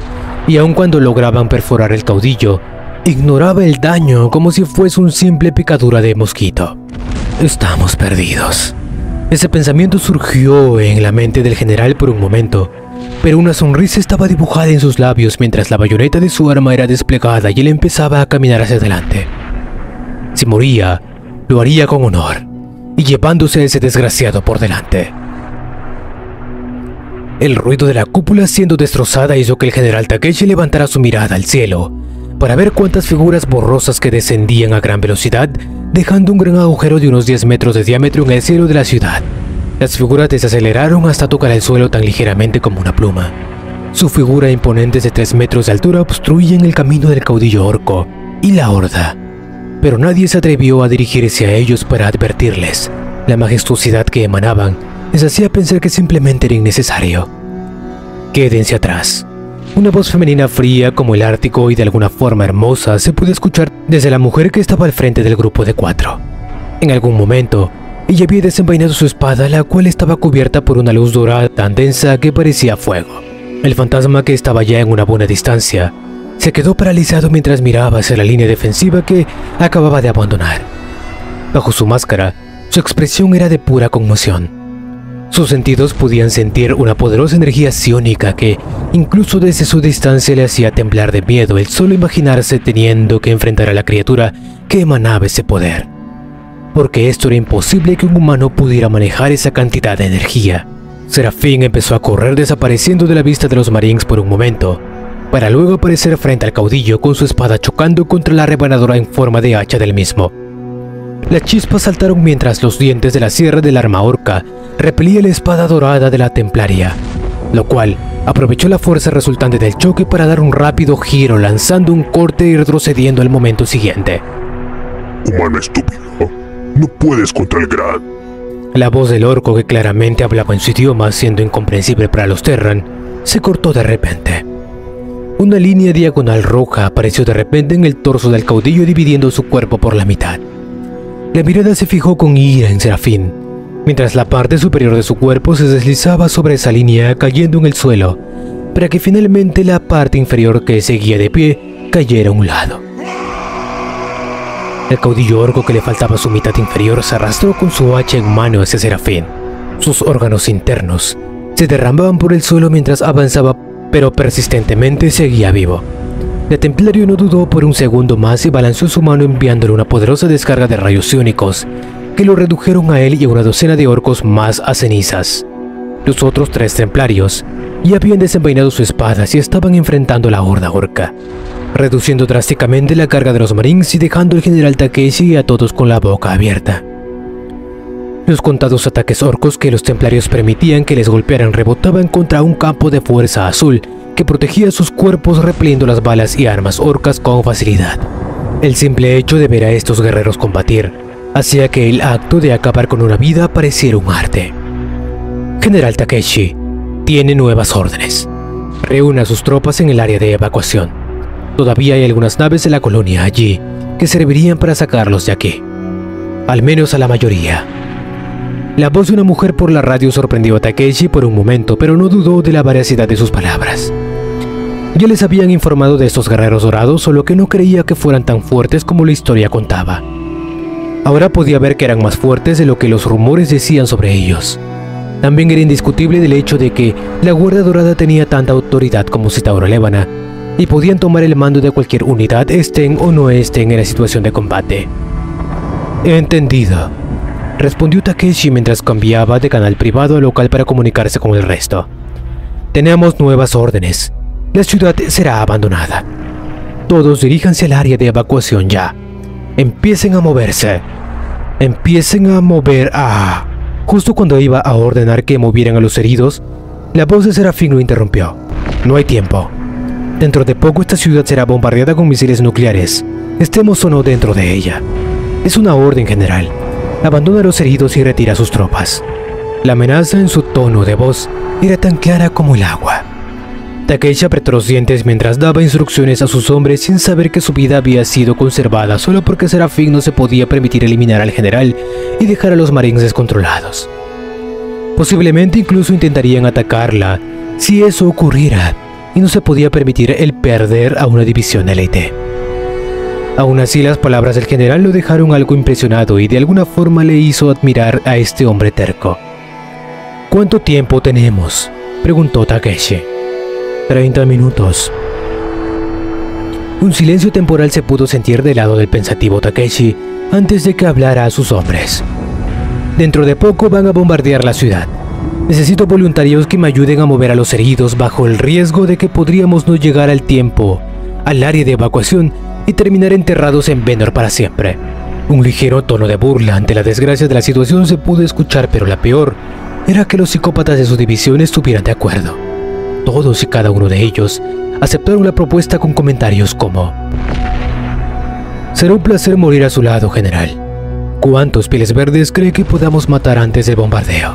[SPEAKER 1] y aun cuando lograban perforar el caudillo, ignoraba el daño como si fuese una simple picadura de mosquito. Estamos perdidos. Ese pensamiento surgió en la mente del general por un momento, pero una sonrisa estaba dibujada en sus labios mientras la bayoneta de su arma era desplegada y él empezaba a caminar hacia adelante. Si moría, lo haría con honor, y llevándose a ese desgraciado por delante. El ruido de la cúpula siendo destrozada hizo que el general Takeshi levantara su mirada al cielo para ver cuántas figuras borrosas que descendían a gran velocidad, dejando un gran agujero de unos 10 metros de diámetro en el cielo de la ciudad. Las figuras desaceleraron hasta tocar el suelo tan ligeramente como una pluma. Su figura imponente de 3 metros de altura obstruían el camino del caudillo orco y la horda, pero nadie se atrevió a dirigirse a ellos para advertirles. La majestuosidad que emanaban les hacía pensar que simplemente era innecesario. Quédense atrás. Una voz femenina fría como el Ártico y de alguna forma hermosa se pudo escuchar desde la mujer que estaba al frente del grupo de 4. En algún momento, ella había desenvainado su espada, la cual estaba cubierta por una luz dorada tan densa que parecía fuego. El fantasma, que estaba ya en una buena distancia, se quedó paralizado mientras miraba hacia la línea defensiva que acababa de abandonar. Bajo su máscara, su expresión era de pura conmoción. Sus sentidos podían sentir una poderosa energía psiónica que, incluso desde su distancia, le hacía temblar de miedo el solo imaginarse teniendo que enfrentar a la criatura que emanaba ese poder. Porque esto era imposible que un humano pudiera manejar esa cantidad de energía. Serafín empezó a correr desapareciendo de la vista de los Marines por un momento, para luego aparecer frente al caudillo con su espada chocando contra la rebanadora en forma de hacha del mismo. Las chispas saltaron mientras los dientes de la sierra del arma orca repelía la espada dorada de la templaria, lo cual aprovechó la fuerza resultante del choque para dar un rápido giro, lanzando un corte y retrocediendo al momento siguiente.
[SPEAKER 2] Humano estúpido, no puedes contra el Grad.
[SPEAKER 1] La voz del orco, que claramente hablaba en su idioma, siendo incomprensible para los Terran, se cortó de repente. Una línea diagonal roja apareció de repente en el torso del caudillo, dividiendo su cuerpo por la mitad. La mirada se fijó con ira en Serafín, mientras la parte superior de su cuerpo se deslizaba sobre esa línea, cayendo en el suelo, para que finalmente la parte inferior, que seguía de pie, cayera a un lado. El caudillo orco, que le faltaba su mitad inferior, se arrastró con su hacha en mano hacia Serafín. Sus órganos internos se derramaban por el suelo mientras avanzaba, pero persistentemente seguía vivo. El templario no dudó por un segundo más y balanceó su mano enviándole una poderosa descarga de rayos psiónicos que lo redujeron a él y a una docena de orcos más a cenizas. Los otros 3 templarios ya habían desenvainado sus espadas y estaban enfrentando a la horda orca, reduciendo drásticamente la carga de los Marines y dejando al general Takeshi y a todos con la boca abierta. Los contados ataques orcos que los templarios permitían que les golpearan rebotaban contra un campo de fuerza azul que protegía sus cuerpos, repeliendo las balas y armas orcas con facilidad. El simple hecho de ver a estos guerreros combatir hacía que el acto de acabar con una vida pareciera un arte. General Takeshi, tiene nuevas órdenes. reúne a sus tropas en el área de evacuación. Todavía hay algunas naves de la colonia allí que servirían para sacarlos de aquí. Al menos a la mayoría. La voz de una mujer por la radio sorprendió a Takeshi por un momento, pero no dudó de la veracidad de sus palabras. Ya les habían informado de estos guerreros dorados, solo que no creía que fueran tan fuertes como la historia contaba. Ahora podía ver que eran más fuertes de lo que los rumores decían sobre ellos. También era indiscutible el hecho de que la Guardia Dorada tenía tanta autoridad como Citauro Levana, y podían tomar el mando de cualquier unidad, estén o no estén en la situación de combate. Entendido, respondió Takeshi mientras cambiaba de canal privado a local para comunicarse con el resto. Tenemos nuevas órdenes. La ciudad será abandonada. Todos diríjanse al área de evacuación ya. Empiecen a moverse. Empiecen a mover a... Justo cuando iba a ordenar que movieran a los heridos, la voz de Serafín lo interrumpió. No hay tiempo. Dentro de poco esta ciudad será bombardeada con misiles nucleares, estemos o no dentro de ella. Es una orden general. Abandona a los heridos y retira a sus tropas. La amenaza en su tono de voz era tan clara como el agua. Takeshi apretó los dientes mientras daba instrucciones a sus hombres sin saber que su vida había sido conservada solo porque Serafín no se podía permitir eliminar al general y dejar a los marines descontrolados. Posiblemente incluso intentarían atacarla si eso ocurriera, y no se podía permitir el perder a una división élite. Aún así, las palabras del general lo dejaron algo impresionado y de alguna forma le hizo admirar a este hombre terco. ¿Cuánto tiempo tenemos?, preguntó Takeshi. 30 minutos. Un silencio temporal se pudo sentir del lado del pensativo Takeshi antes de que hablara a sus hombres. Dentro de poco van a bombardear la ciudad. Necesito voluntarios que me ayuden a mover a los heridos bajo el riesgo de que podríamos no llegar al tiempo al área de evacuación y terminar enterrados en Venor para siempre. Un ligero tono de burla ante la desgracia de la situación se pudo escuchar, pero la peor era que los psicópatas de su división estuvieran de acuerdo. Todos y cada uno de ellos aceptaron la propuesta con comentarios como: será un placer morir a su lado, general. ¿Cuántos pieles verdes cree que podamos matar antes del bombardeo?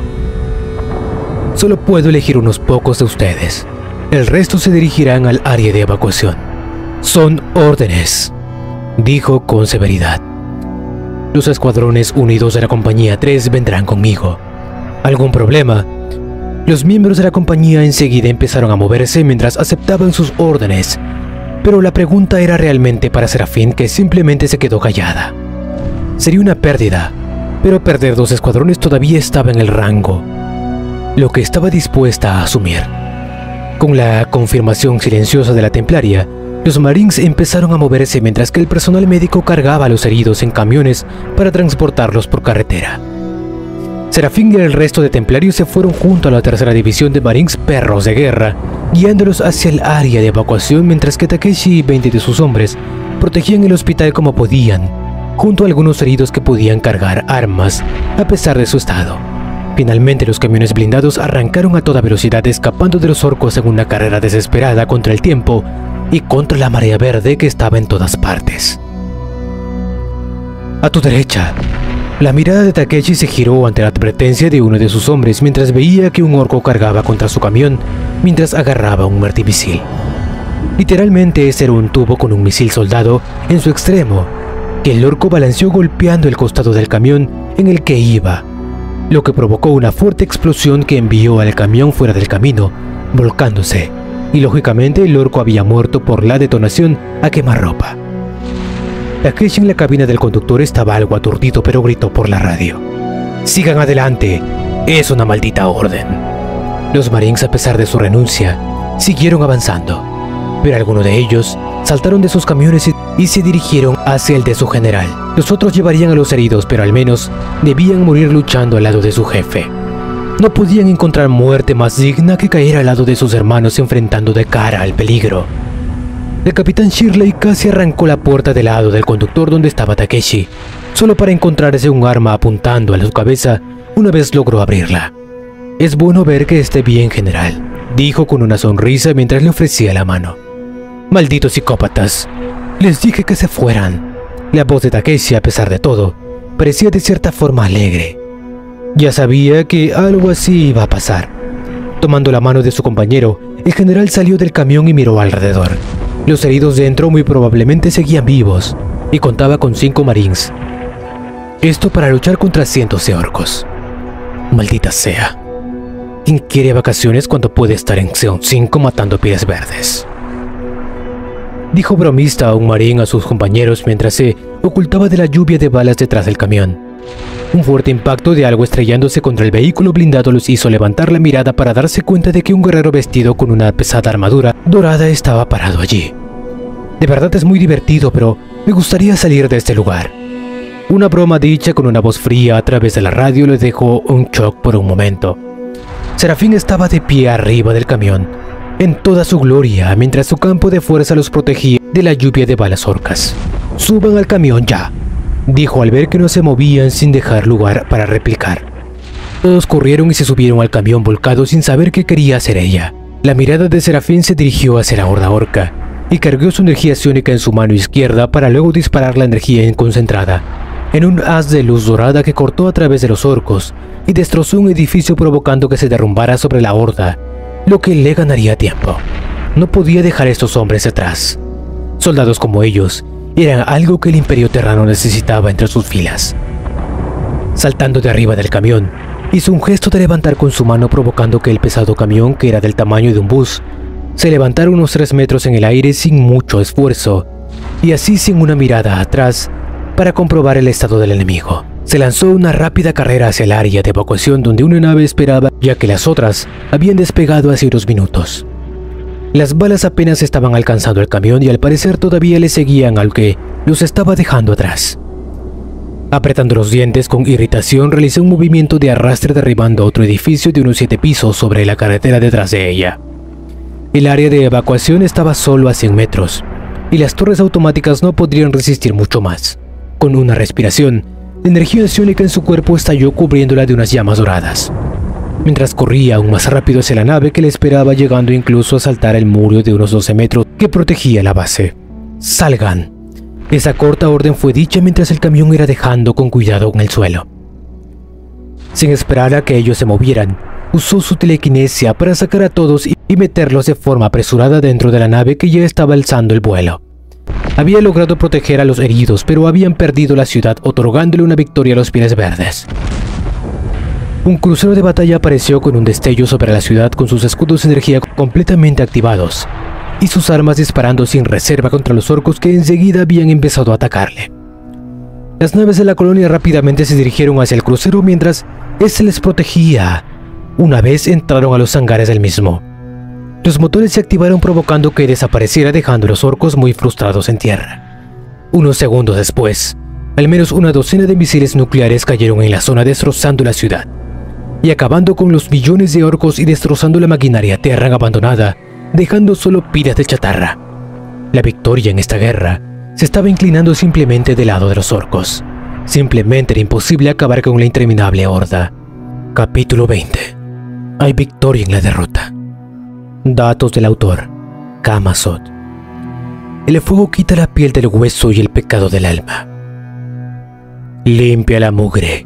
[SPEAKER 1] Solo puedo elegir unos pocos de ustedes. El resto se dirigirán al área de evacuación. Son órdenes, dijo con severidad. Los escuadrones unidos de la compañía 3 vendrán conmigo. ¿Algún problema? Los miembros de la compañía enseguida empezaron a moverse mientras aceptaban sus órdenes, pero la pregunta era realmente para Serafín, que simplemente se quedó callada. Sería una pérdida, pero perder 2 escuadrones todavía estaba en el rango, lo que estaba dispuesta a asumir. Con la confirmación silenciosa de la Templaria, los Marines empezaron a moverse mientras que el personal médico cargaba a los heridos en camiones para transportarlos por carretera. Serafín y el resto de templarios se fueron junto a la tercera división de Marines Perros de Guerra, guiándolos hacia el área de evacuación, mientras que Takeshi y 20 de sus hombres protegían el hospital como podían, junto a algunos heridos que podían cargar armas a pesar de su estado. Finalmente los camiones blindados arrancaron a toda velocidad, escapando de los orcos en una carrera desesperada contra el tiempo y contra la marea verde que estaba en todas partes. A tu derecha. La mirada de Takeshi se giró ante la advertencia de uno de sus hombres mientras veía que un orco cargaba contra su camión mientras agarraba un martimisil. Literalmente ese era un tubo con un misil soldado en su extremo, que el orco balanceó golpeando el costado del camión en el que iba, lo que provocó una fuerte explosión que envió al camión fuera del camino, volcándose, y lógicamente el orco había muerto por la detonación a quemarropa. Takeshi en la cabina del conductor estaba algo aturdido, pero gritó por la radio: «¡Sigan adelante! ¡Es una maldita orden!». Los Marines, a pesar de su renuncia, siguieron avanzando, pero algunos de ellos saltaron de sus camiones y se dirigieron hacia el de su general. Los otros llevarían a los heridos, pero al menos debían morir luchando al lado de su jefe. No podían encontrar muerte más digna que caer al lado de sus hermanos enfrentando de cara al peligro. El capitán Shirley casi arrancó la puerta del lado del conductor donde estaba Takeshi, solo para encontrarse un arma apuntando a su cabeza una vez logró abrirla. «Es bueno ver que esté bien, general», dijo con una sonrisa mientras le ofrecía la mano. «Malditos psicópatas, les dije que se fueran». La voz de Takeshi, a pesar de todo, parecía de cierta forma alegre. Ya sabía que algo así iba a pasar. Tomando la mano de su compañero, El general salió del camión y miró alrededor. Los heridos dentro muy probablemente seguían vivos y contaba con 5 marines. Esto para luchar contra cientos de orcos. Maldita sea. ¿Quién quiere vacaciones cuando puede estar en Seon 5 matando pieles verdes? Dijo bromista a un marín a sus compañeros mientras se ocultaba de la lluvia de balas detrás del camión. Un fuerte impacto de algo estrellándose contra el vehículo blindado los hizo levantar la mirada para darse cuenta de que un guerrero vestido con una pesada armadura dorada estaba parado allí. De verdad es muy divertido, pero me gustaría salir de este lugar. Una broma dicha con una voz fría a través de la radio le dejó un shock por un momento. Serafín estaba de pie arriba del camión, en toda su gloria, mientras su campo de fuerza los protegía de la lluvia de balas orcas. «Suban al camión ya», dijo al ver que no se movían sin dejar lugar para replicar. Todos corrieron y se subieron al camión volcado sin saber qué quería hacer ella. La mirada de Serafín se dirigió hacia la horda orca y cargó su energía psiónica en su mano izquierda para luego disparar la energía concentrada en un haz de luz dorada que cortó a través de los orcos y destrozó un edificio provocando que se derrumbara sobre la horda, lo que le ganaría tiempo. No podía dejar a estos hombres atrás. Soldados como ellos eran algo que el Imperio Terrano necesitaba entre sus filas. Saltando de arriba del camión, hizo un gesto de levantar con su mano provocando que el pesado camión, que era del tamaño de un bus, se levantara unos 3 metros en el aire sin mucho esfuerzo, y así sin una mirada atrás para comprobar el estado del enemigo. Se lanzó una rápida carrera hacia el área de evacuación donde una nave esperaba, ya que las otras habían despegado hace unos minutos. Las balas apenas estaban alcanzando el camión y al parecer todavía le seguían al que los estaba dejando atrás. Apretando los dientes con irritación, realizó un movimiento de arrastre derribando otro edificio de unos 7 pisos sobre la carretera detrás de ella. El área de evacuación estaba solo a 100 metros, y las torres automáticas no podrían resistir mucho más. Con una respiración, la energía psiónica en su cuerpo estalló cubriéndola de unas llamas doradas. Mientras corría aún más rápido hacia la nave que le esperaba, llegando incluso a saltar el muro de unos 12 metros que protegía la base. ¡Salgan! Esa corta orden fue dicha mientras el camión era dejando con cuidado en el suelo. Sin esperar a que ellos se movieran, usó su telequinesia para sacar a todos y meterlos de forma apresurada dentro de la nave que ya estaba alzando el vuelo. Había logrado proteger a los heridos, pero habían perdido la ciudad, otorgándole una victoria a los Pieles Verdes. Un crucero de batalla apareció con un destello sobre la ciudad con sus escudos de energía completamente activados y sus armas disparando sin reserva contra los orcos que enseguida habían empezado a atacarle. Las naves de la colonia rápidamente se dirigieron hacia el crucero mientras este les protegía. Una vez entraron a los hangares del mismo, los motores se activaron provocando que desapareciera, dejando a los orcos muy frustrados en tierra. Unos segundos después, al menos una docena de misiles nucleares cayeron en la zona destrozando la ciudad y acabando con los millones de orcos y destrozando la maquinaria Terran abandonada, dejando solo pilas de chatarra. La victoria en esta guerra se estaba inclinando simplemente del lado de los orcos. Simplemente era imposible acabar con la interminable horda. Capítulo 20. Hay victoria en la derrota. Datos del autor. Camazotz. El fuego quita la piel del hueso y el pecado del alma. Limpia la mugre.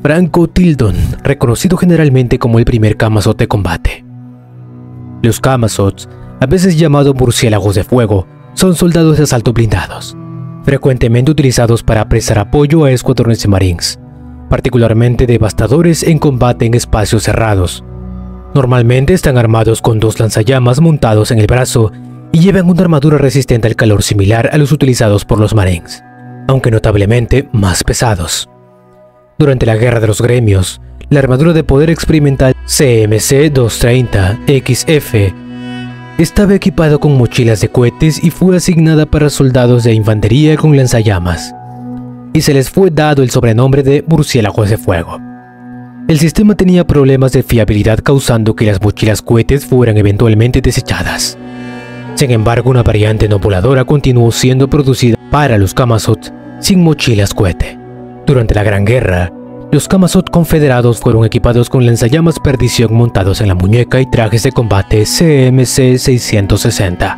[SPEAKER 1] Franco Tildon, reconocido generalmente como el primer Camazotz de combate. Los Camazotz, a veces llamados murciélagos de fuego, son soldados de asalto blindados, frecuentemente utilizados para prestar apoyo a escuadrones de marines, particularmente devastadores en combate en espacios cerrados. Normalmente están armados con 2 lanzallamas montados en el brazo y llevan una armadura resistente al calor similar a los utilizados por los marines, aunque notablemente más pesados. Durante la Guerra de los Gremios, la armadura de poder experimental CMC-230-XF estaba equipado con mochilas de cohetes y fue asignada para soldados de infantería con lanzallamas, y se les fue dado el sobrenombre de murciélagos de fuego. El sistema tenía problemas de fiabilidad causando que las mochilas cohetes fueran eventualmente desechadas. Sin embargo, una variante no voladora continuó siendo producida para los Camazotz sin mochilas cohete. Durante la Gran Guerra, los Camazotz confederados fueron equipados con lanzallamas perdición montados en la muñeca y trajes de combate CMC-660.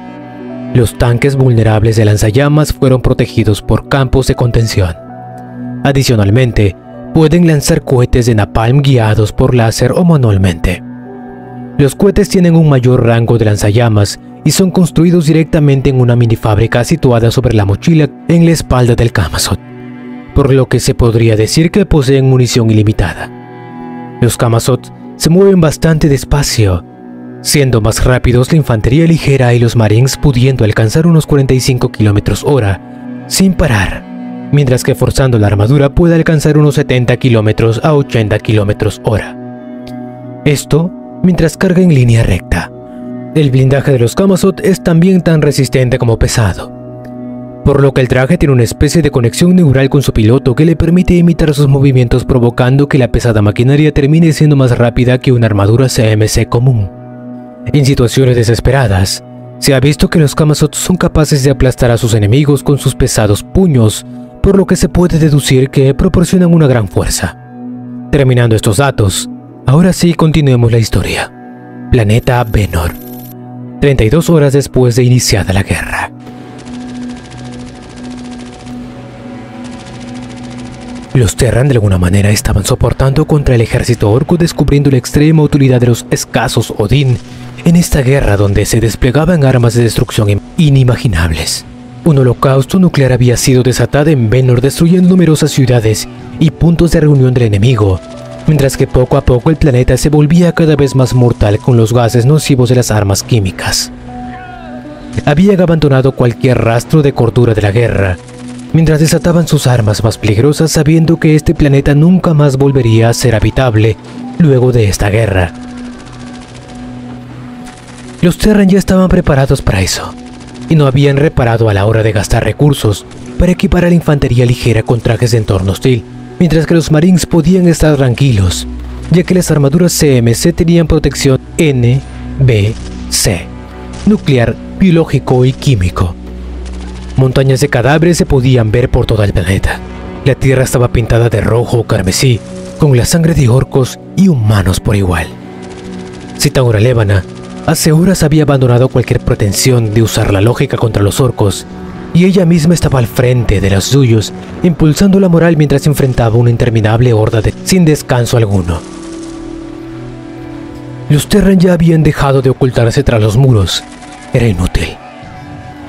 [SPEAKER 1] Los tanques vulnerables de lanzallamas fueron protegidos por campos de contención. Adicionalmente, pueden lanzar cohetes de napalm guiados por láser o manualmente. Los cohetes tienen un mayor rango de lanzallamas y son construidos directamente en una minifábrica situada sobre la mochila en la espalda del Camazotz, por lo que se podría decir que poseen munición ilimitada. Los Camazotz se mueven bastante despacio, siendo más rápidos la infantería ligera y los Marines pudiendo alcanzar unos 45 km/h sin parar, mientras que forzando la armadura puede alcanzar unos 70 km a 80 km/h. Esto mientras carga en línea recta. El blindaje de los Camazotz es también tan resistente como pesado, por lo que el traje tiene una especie de conexión neural con su piloto que le permite imitar sus movimientos, provocando que la pesada maquinaria termine siendo más rápida que una armadura CMC común. En situaciones desesperadas, se ha visto que los Camazotz son capaces de aplastar a sus enemigos con sus pesados puños, por lo que se puede deducir que proporcionan una gran fuerza. Terminando estos datos, ahora sí continuemos la historia. Planeta Venor. 32 horas después de iniciada la guerra. Los Terran de alguna manera estaban soportando contra el ejército orco, descubriendo la extrema utilidad de los escasos Odin en esta guerra donde se desplegaban armas de destrucción inimaginables. Un holocausto nuclear había sido desatado en Venor, destruyendo numerosas ciudades y puntos de reunión del enemigo, mientras que poco a poco el planeta se volvía cada vez más mortal con los gases nocivos de las armas químicas. Habían abandonado cualquier rastro de cordura de la guerra, mientras desataban sus armas más peligrosas, sabiendo que este planeta nunca más volvería a ser habitable luego de esta guerra. Los Terran ya estaban preparados para eso, y no habían reparado a la hora de gastar recursos para equipar a la infantería ligera con trajes de entorno hostil, mientras que los Marines podían estar tranquilos, ya que las armaduras CMC tenían protección NBC, nuclear, biológico y químico. Montañas de cadáveres se podían ver por todo el planeta. La tierra estaba pintada de rojo o carmesí, con la sangre de orcos y humanos por igual. Citaura Levana hace horas había abandonado cualquier pretensión de usar la lógica contra los orcos, y ella misma estaba al frente de los suyos, impulsando la moral mientras enfrentaba una interminable horda sin descanso alguno. Los Terran ya habían dejado de ocultarse tras los muros. Era inútil.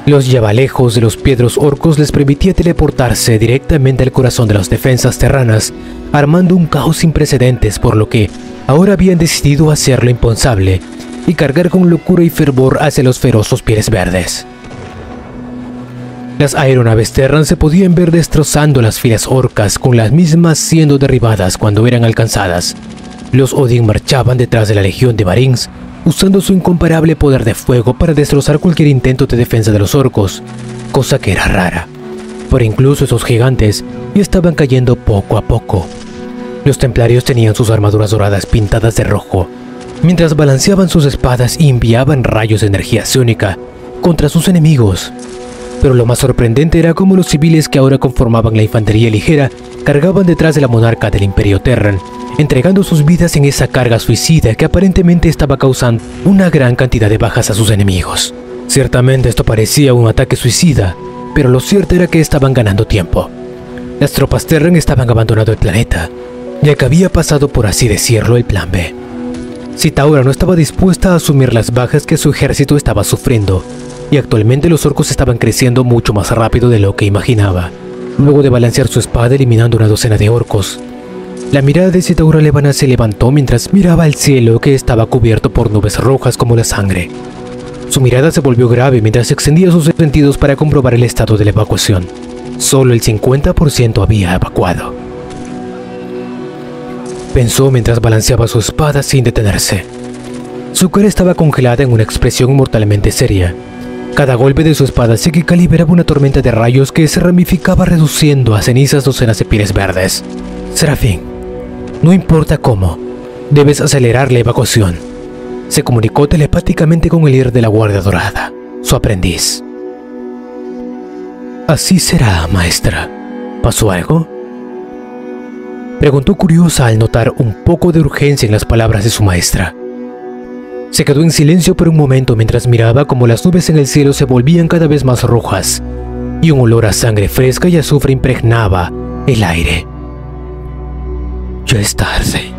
[SPEAKER 1] Los llavalejos de los piedros orcos les permitía teleportarse directamente al corazón de las defensas terranas, armando un caos sin precedentes, por lo que ahora habían decidido hacerlo impensable y cargar con locura y fervor hacia los feroces pieles verdes. Las aeronaves Terran se podían ver destrozando las filas orcas, con las mismas siendo derribadas cuando eran alcanzadas. Los Odin marchaban detrás de la legión de Marines, usando su incomparable poder de fuego para destrozar cualquier intento de defensa de los orcos, cosa que era rara, pero incluso esos gigantes ya estaban cayendo poco a poco. Los templarios tenían sus armaduras doradas pintadas de rojo, mientras balanceaban sus espadas y enviaban rayos de energía psiónica contra sus enemigos. Pero lo más sorprendente era cómo los civiles que ahora conformaban la infantería ligera cargaban detrás de la monarca del Imperio Terran, entregando sus vidas en esa carga suicida que aparentemente estaba causando una gran cantidad de bajas a sus enemigos. Ciertamente esto parecía un ataque suicida, pero lo cierto era que estaban ganando tiempo. Las tropas Terran estaban abandonando el planeta, ya que había pasado, por así decirlo, el plan B. Citaura no estaba dispuesta a asumir las bajas que su ejército estaba sufriendo, y actualmente los orcos estaban creciendo mucho más rápido de lo que imaginaba. Luego de balancear su espada eliminando una docena de orcos, la mirada de Citaura Levana se levantó mientras miraba al cielo, que estaba cubierto por nubes rojas como la sangre. Su mirada se volvió grave mientras extendía sus sentidos para comprobar el estado de la evacuación. Solo el 50% había evacuado. Pensó mientras balanceaba su espada sin detenerse. Su cara estaba congelada en una expresión mortalmente seria. Cada golpe de su espada psíquica liberaba una tormenta de rayos que se ramificaba, reduciendo a cenizas docenas de pieles verdes. Serafín, no importa cómo, debes acelerar la evacuación. Se comunicó telepáticamente con el líder de la Guardia Dorada, su aprendiz. Así será, maestra. ¿Pasó algo? Preguntó curiosa al notar un poco de urgencia en las palabras de su maestra. Se quedó en silencio por un momento mientras miraba cómo las nubes en el cielo se volvían cada vez más rojas y un olor a sangre fresca y azufre impregnaba el aire. Ya es tarde.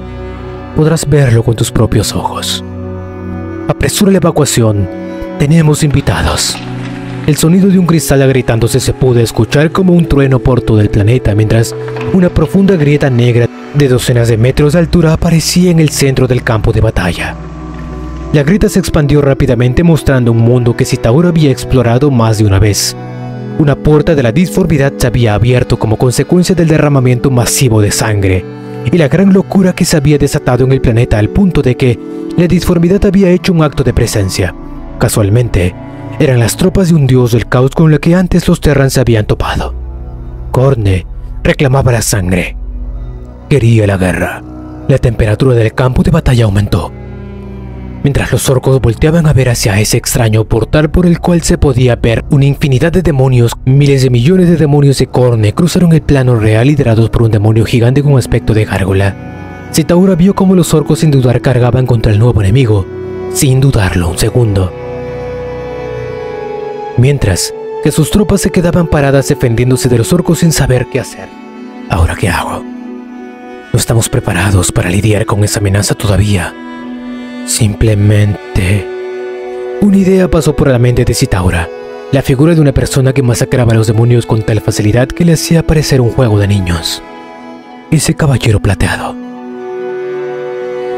[SPEAKER 1] Podrás verlo con tus propios ojos. Apresura la evacuación. Tenemos invitados. El sonido de un cristal agrietándose se pudo escuchar como un trueno por todo el planeta, mientras una profunda grieta negra de docenas de metros de altura aparecía en el centro del campo de batalla. La grieta se expandió rápidamente, mostrando un mundo que Citauro había explorado más de una vez. Una puerta de la disformidad se había abierto como consecuencia del derramamiento masivo de sangre y la gran locura que se había desatado en el planeta, al punto de que la disformidad había hecho un acto de presencia. Casualmente, eran las tropas de un dios del caos con la que antes los Terran se habían topado. Khorne reclamaba la sangre. Quería la guerra. La temperatura del campo de batalla aumentó. Mientras los orcos volteaban a ver hacia ese extraño portal por el cual se podía ver una infinidad de demonios, miles de millones de demonios de Khorne cruzaron el plano real liderados por un demonio gigante con aspecto de gárgola. Citauro vio cómo los orcos sin dudar cargaban contra el nuevo enemigo, sin dudarlo un segundo. Mientras que sus tropas se quedaban paradas defendiéndose de los orcos sin saber qué hacer. ¿Ahora qué hago? No estamos preparados para lidiar con esa amenaza todavía. Simplemente... Una idea pasó por la mente de Citaura. La figura de una persona que masacraba a los demonios con tal facilidad que le hacía parecer un juego de niños. Ese caballero plateado.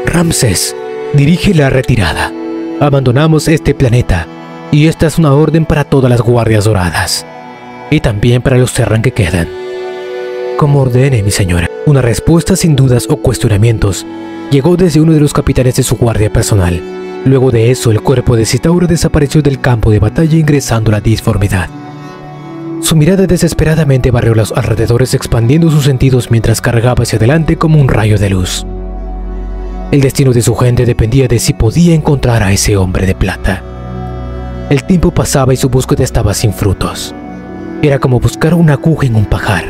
[SPEAKER 1] Ramsés, dirige la retirada. Abandonamos este planeta. Y esta es una orden para todas las guardias doradas. Y también para los Terran que quedan. Como ordene, mi señora. Una respuesta sin dudas o cuestionamientos llegó desde uno de los capitanes de su guardia personal. Luego de eso, el cuerpo de Citauro desapareció del campo de batalla ingresando a la disformidad. Su mirada desesperadamente barrió los alrededores expandiendo sus sentidos mientras cargaba hacia adelante como un rayo de luz. El destino de su gente dependía de si podía encontrar a ese hombre de plata. El tiempo pasaba y su búsqueda estaba sin frutos. Era como buscar una aguja en un pajar.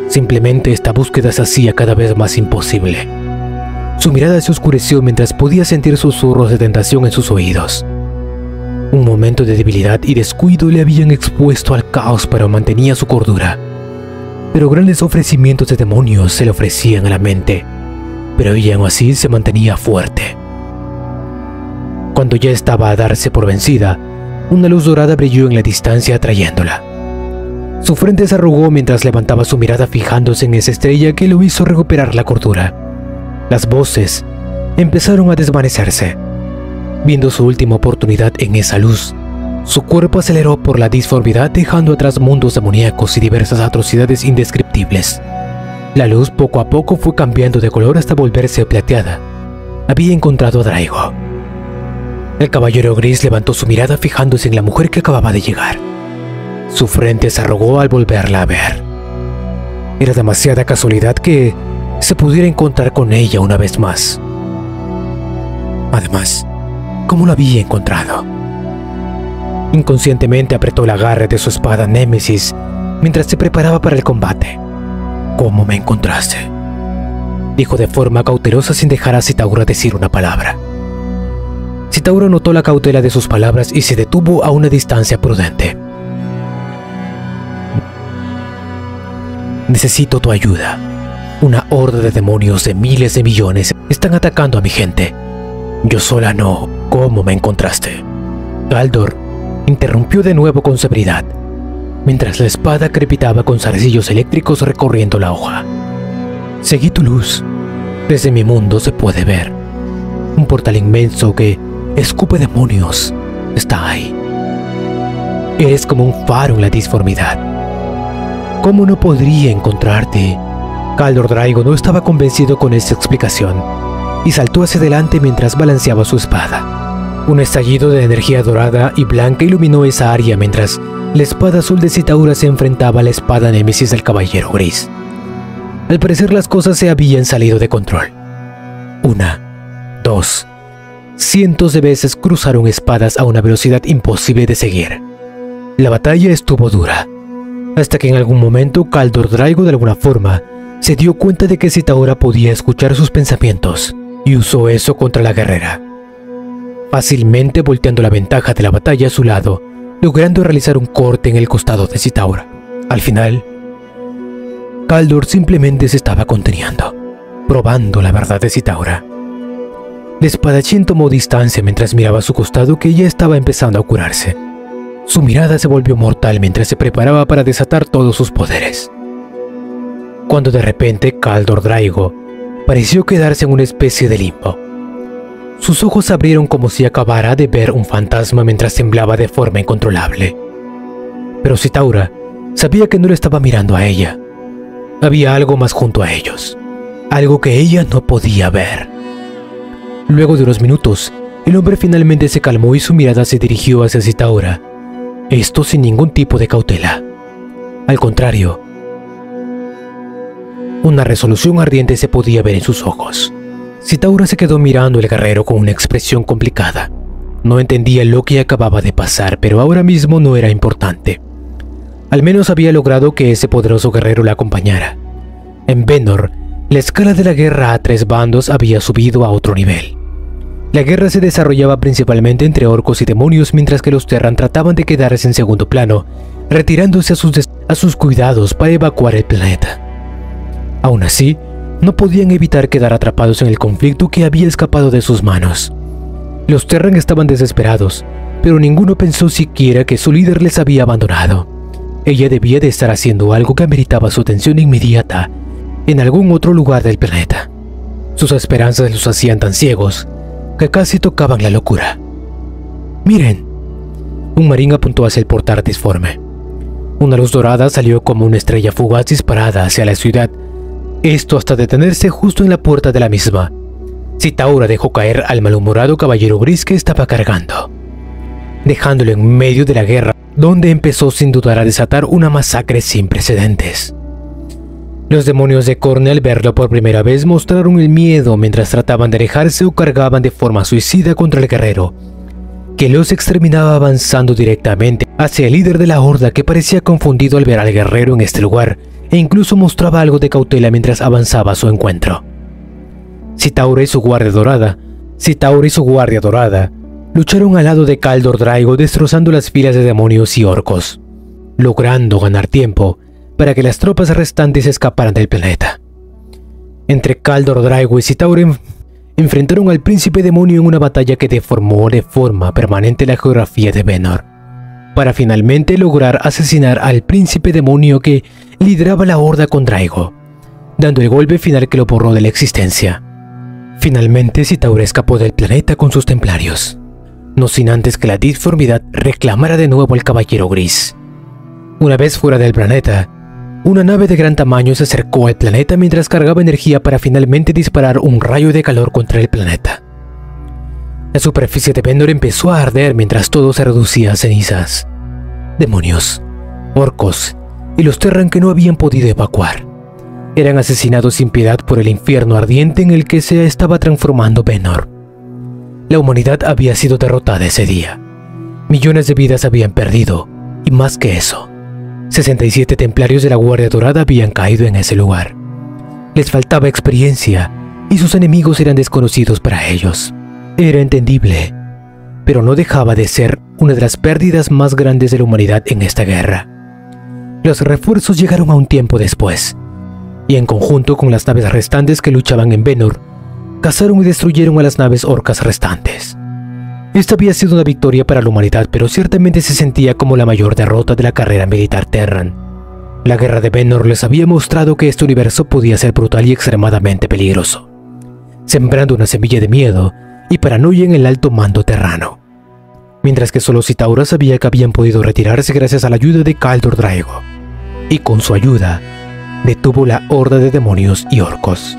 [SPEAKER 1] Simplemente esta búsqueda se hacía cada vez más imposible. Su mirada se oscureció mientras podía sentir susurros de tentación en sus oídos. Un momento de debilidad y descuido le habían expuesto al caos, pero mantenía su cordura. Pero grandes ofrecimientos de demonios se le ofrecían a la mente, pero ella aún así se mantenía fuerte. Cuando ya estaba a darse por vencida, una luz dorada brilló en la distancia atrayéndola. Su frente se arrugó mientras levantaba su mirada fijándose en esa estrella que lo hizo recuperar la cordura. Las voces empezaron a desvanecerse. Viendo su última oportunidad en esa luz, su cuerpo aceleró por la disformidad dejando atrás mundos demoníacos y diversas atrocidades indescriptibles. La luz poco a poco fue cambiando de color hasta volverse plateada. Había encontrado a Draigo. El caballero gris levantó su mirada fijándose en la mujer que acababa de llegar. Su frente se arrugó al volverla a ver. Era demasiada casualidad que se pudiera encontrar con ella una vez más. Además, ¿cómo lo había encontrado? Inconscientemente apretó la garra de su espada Némesis mientras se preparaba para el combate. ¿Cómo me encontraste?, dijo de forma cautelosa sin dejar a Citauro decir una palabra. Citauro notó la cautela de sus palabras y se detuvo a una distancia prudente. Necesito tu ayuda. Una horda de demonios de miles de millones están atacando a mi gente. Yo sola no. ¿Cómo me encontraste? Galdor interrumpió de nuevo con severidad, mientras la espada crepitaba con zarcillos eléctricos recorriendo la hoja. Seguí tu luz. Desde mi mundo se puede ver. Un portal inmenso que escupe demonios está ahí. Eres como un faro en la disformidad. ¿Cómo no podría encontrarte? Galdor Draigo no estaba convencido con esa explicación y saltó hacia adelante mientras balanceaba su espada. Un estallido de energía dorada y blanca iluminó esa área mientras la espada azul de Citaura se enfrentaba a la espada némesis del caballero gris. Al parecer las cosas se habían salido de control. Una, dos, cientos de veces cruzaron espadas a una velocidad imposible de seguir. La batalla estuvo dura, hasta que en algún momento Galdor Draigo de alguna forma se dio cuenta de que Citaura podía escuchar sus pensamientos y usó eso contra la guerrera, fácilmente volteando la ventaja de la batalla a su lado, logrando realizar un corte en el costado de Citaura. Al final, Galdor simplemente se estaba conteniendo, probando la verdad de Citaura. El espadachín tomó distancia mientras miraba a su costado, que ya estaba empezando a curarse. Su mirada se volvió mortal mientras se preparaba para desatar todos sus poderes. Cuando de repente Kaldor Draigo pareció quedarse en una especie de limbo. Sus ojos se abrieron como si acabara de ver un fantasma mientras temblaba de forma incontrolable. Pero Zitaura sabía que no le estaba mirando a ella. Había algo más junto a ellos, algo que ella no podía ver. Luego de unos minutos, el hombre finalmente se calmó y su mirada se dirigió hacia Zitaura, esto sin ningún tipo de cautela. Al contrario, una resolución ardiente se podía ver en sus ojos. Zitaura se quedó mirando al guerrero con una expresión complicada. No entendía lo que acababa de pasar, pero ahora mismo no era importante. Al menos había logrado que ese poderoso guerrero la acompañara. En Venor, la escala de la guerra a 3 bandos había subido a otro nivel. La guerra se desarrollaba principalmente entre orcos y demonios, mientras que los Terran trataban de quedarse en segundo plano, retirándose a sus cuidados para evacuar el planeta. Aún así, no podían evitar quedar atrapados en el conflicto que había escapado de sus manos. Los Terran estaban desesperados, pero ninguno pensó siquiera que su líder les había abandonado. Ella debía de estar haciendo algo que ameritaba su atención inmediata en algún otro lugar del planeta. Sus esperanzas los hacían tan ciegos que casi tocaban la locura. ¡Miren! Un marín apuntó hacia el portal disforme. Una luz dorada salió como una estrella fugaz disparada hacia la ciudad, esto hasta detenerse justo en la puerta de la misma. Zitaura dejó caer al malhumorado caballero gris que estaba cargando, dejándolo en medio de la guerra, donde empezó sin dudar a desatar una masacre sin precedentes. Los demonios de Khorne, al verlo por primera vez, mostraron el miedo mientras trataban de alejarse o cargaban de forma suicida contra el guerrero, que los exterminaba avanzando directamente hacia el líder de la horda, que parecía confundido al ver al guerrero en este lugar e incluso mostraba algo de cautela mientras avanzaba a su encuentro. Zitaura y su guardia dorada lucharon al lado de Kaldor Draigo, destrozando las filas de demonios y orcos, logrando ganar tiempo para que las tropas restantes escaparan del planeta. Entre Kaldor Draigo y Zitaura enfrentaron al príncipe demonio en una batalla que deformó de forma permanente la geografía de Venor, para finalmente lograr asesinar al príncipe demonio que lideraba la horda con Draigo, dando el golpe final que lo borró de la existencia. Finalmente Zitaura escapó del planeta con sus templarios, no sin antes que la disformidad reclamara de nuevo al caballero gris. Una vez fuera del planeta, una nave de gran tamaño se acercó al planeta mientras cargaba energía para finalmente disparar un rayo de calor contra el planeta. La superficie de Venor empezó a arder mientras todo se reducía a cenizas. Demonios, orcos y los Terran que no habían podido evacuar eran asesinados sin piedad por el infierno ardiente en el que se estaba transformando Venor. La humanidad había sido derrotada ese día. Millones de vidas habían perdido, y más que eso, 67 templarios de la Guardia Dorada habían caído en ese lugar. Les faltaba experiencia, y sus enemigos eran desconocidos para ellos. Era entendible, pero no dejaba de ser una de las pérdidas más grandes de la humanidad en esta guerra. Los refuerzos llegaron a un tiempo después, y en conjunto con las naves restantes que luchaban en Venor, cazaron y destruyeron a las naves orcas restantes. Esta había sido una victoria para la humanidad, pero ciertamente se sentía como la mayor derrota de la carrera militar Terran. La guerra de Venor les había mostrado que este universo podía ser brutal y extremadamente peligroso, sembrando una semilla de miedo y paranoia en el alto mando terrano. Mientras que solo Zitaura sabía que habían podido retirarse gracias a la ayuda de Kaldor Draigo, y con su ayuda detuvo la horda de demonios y orcos.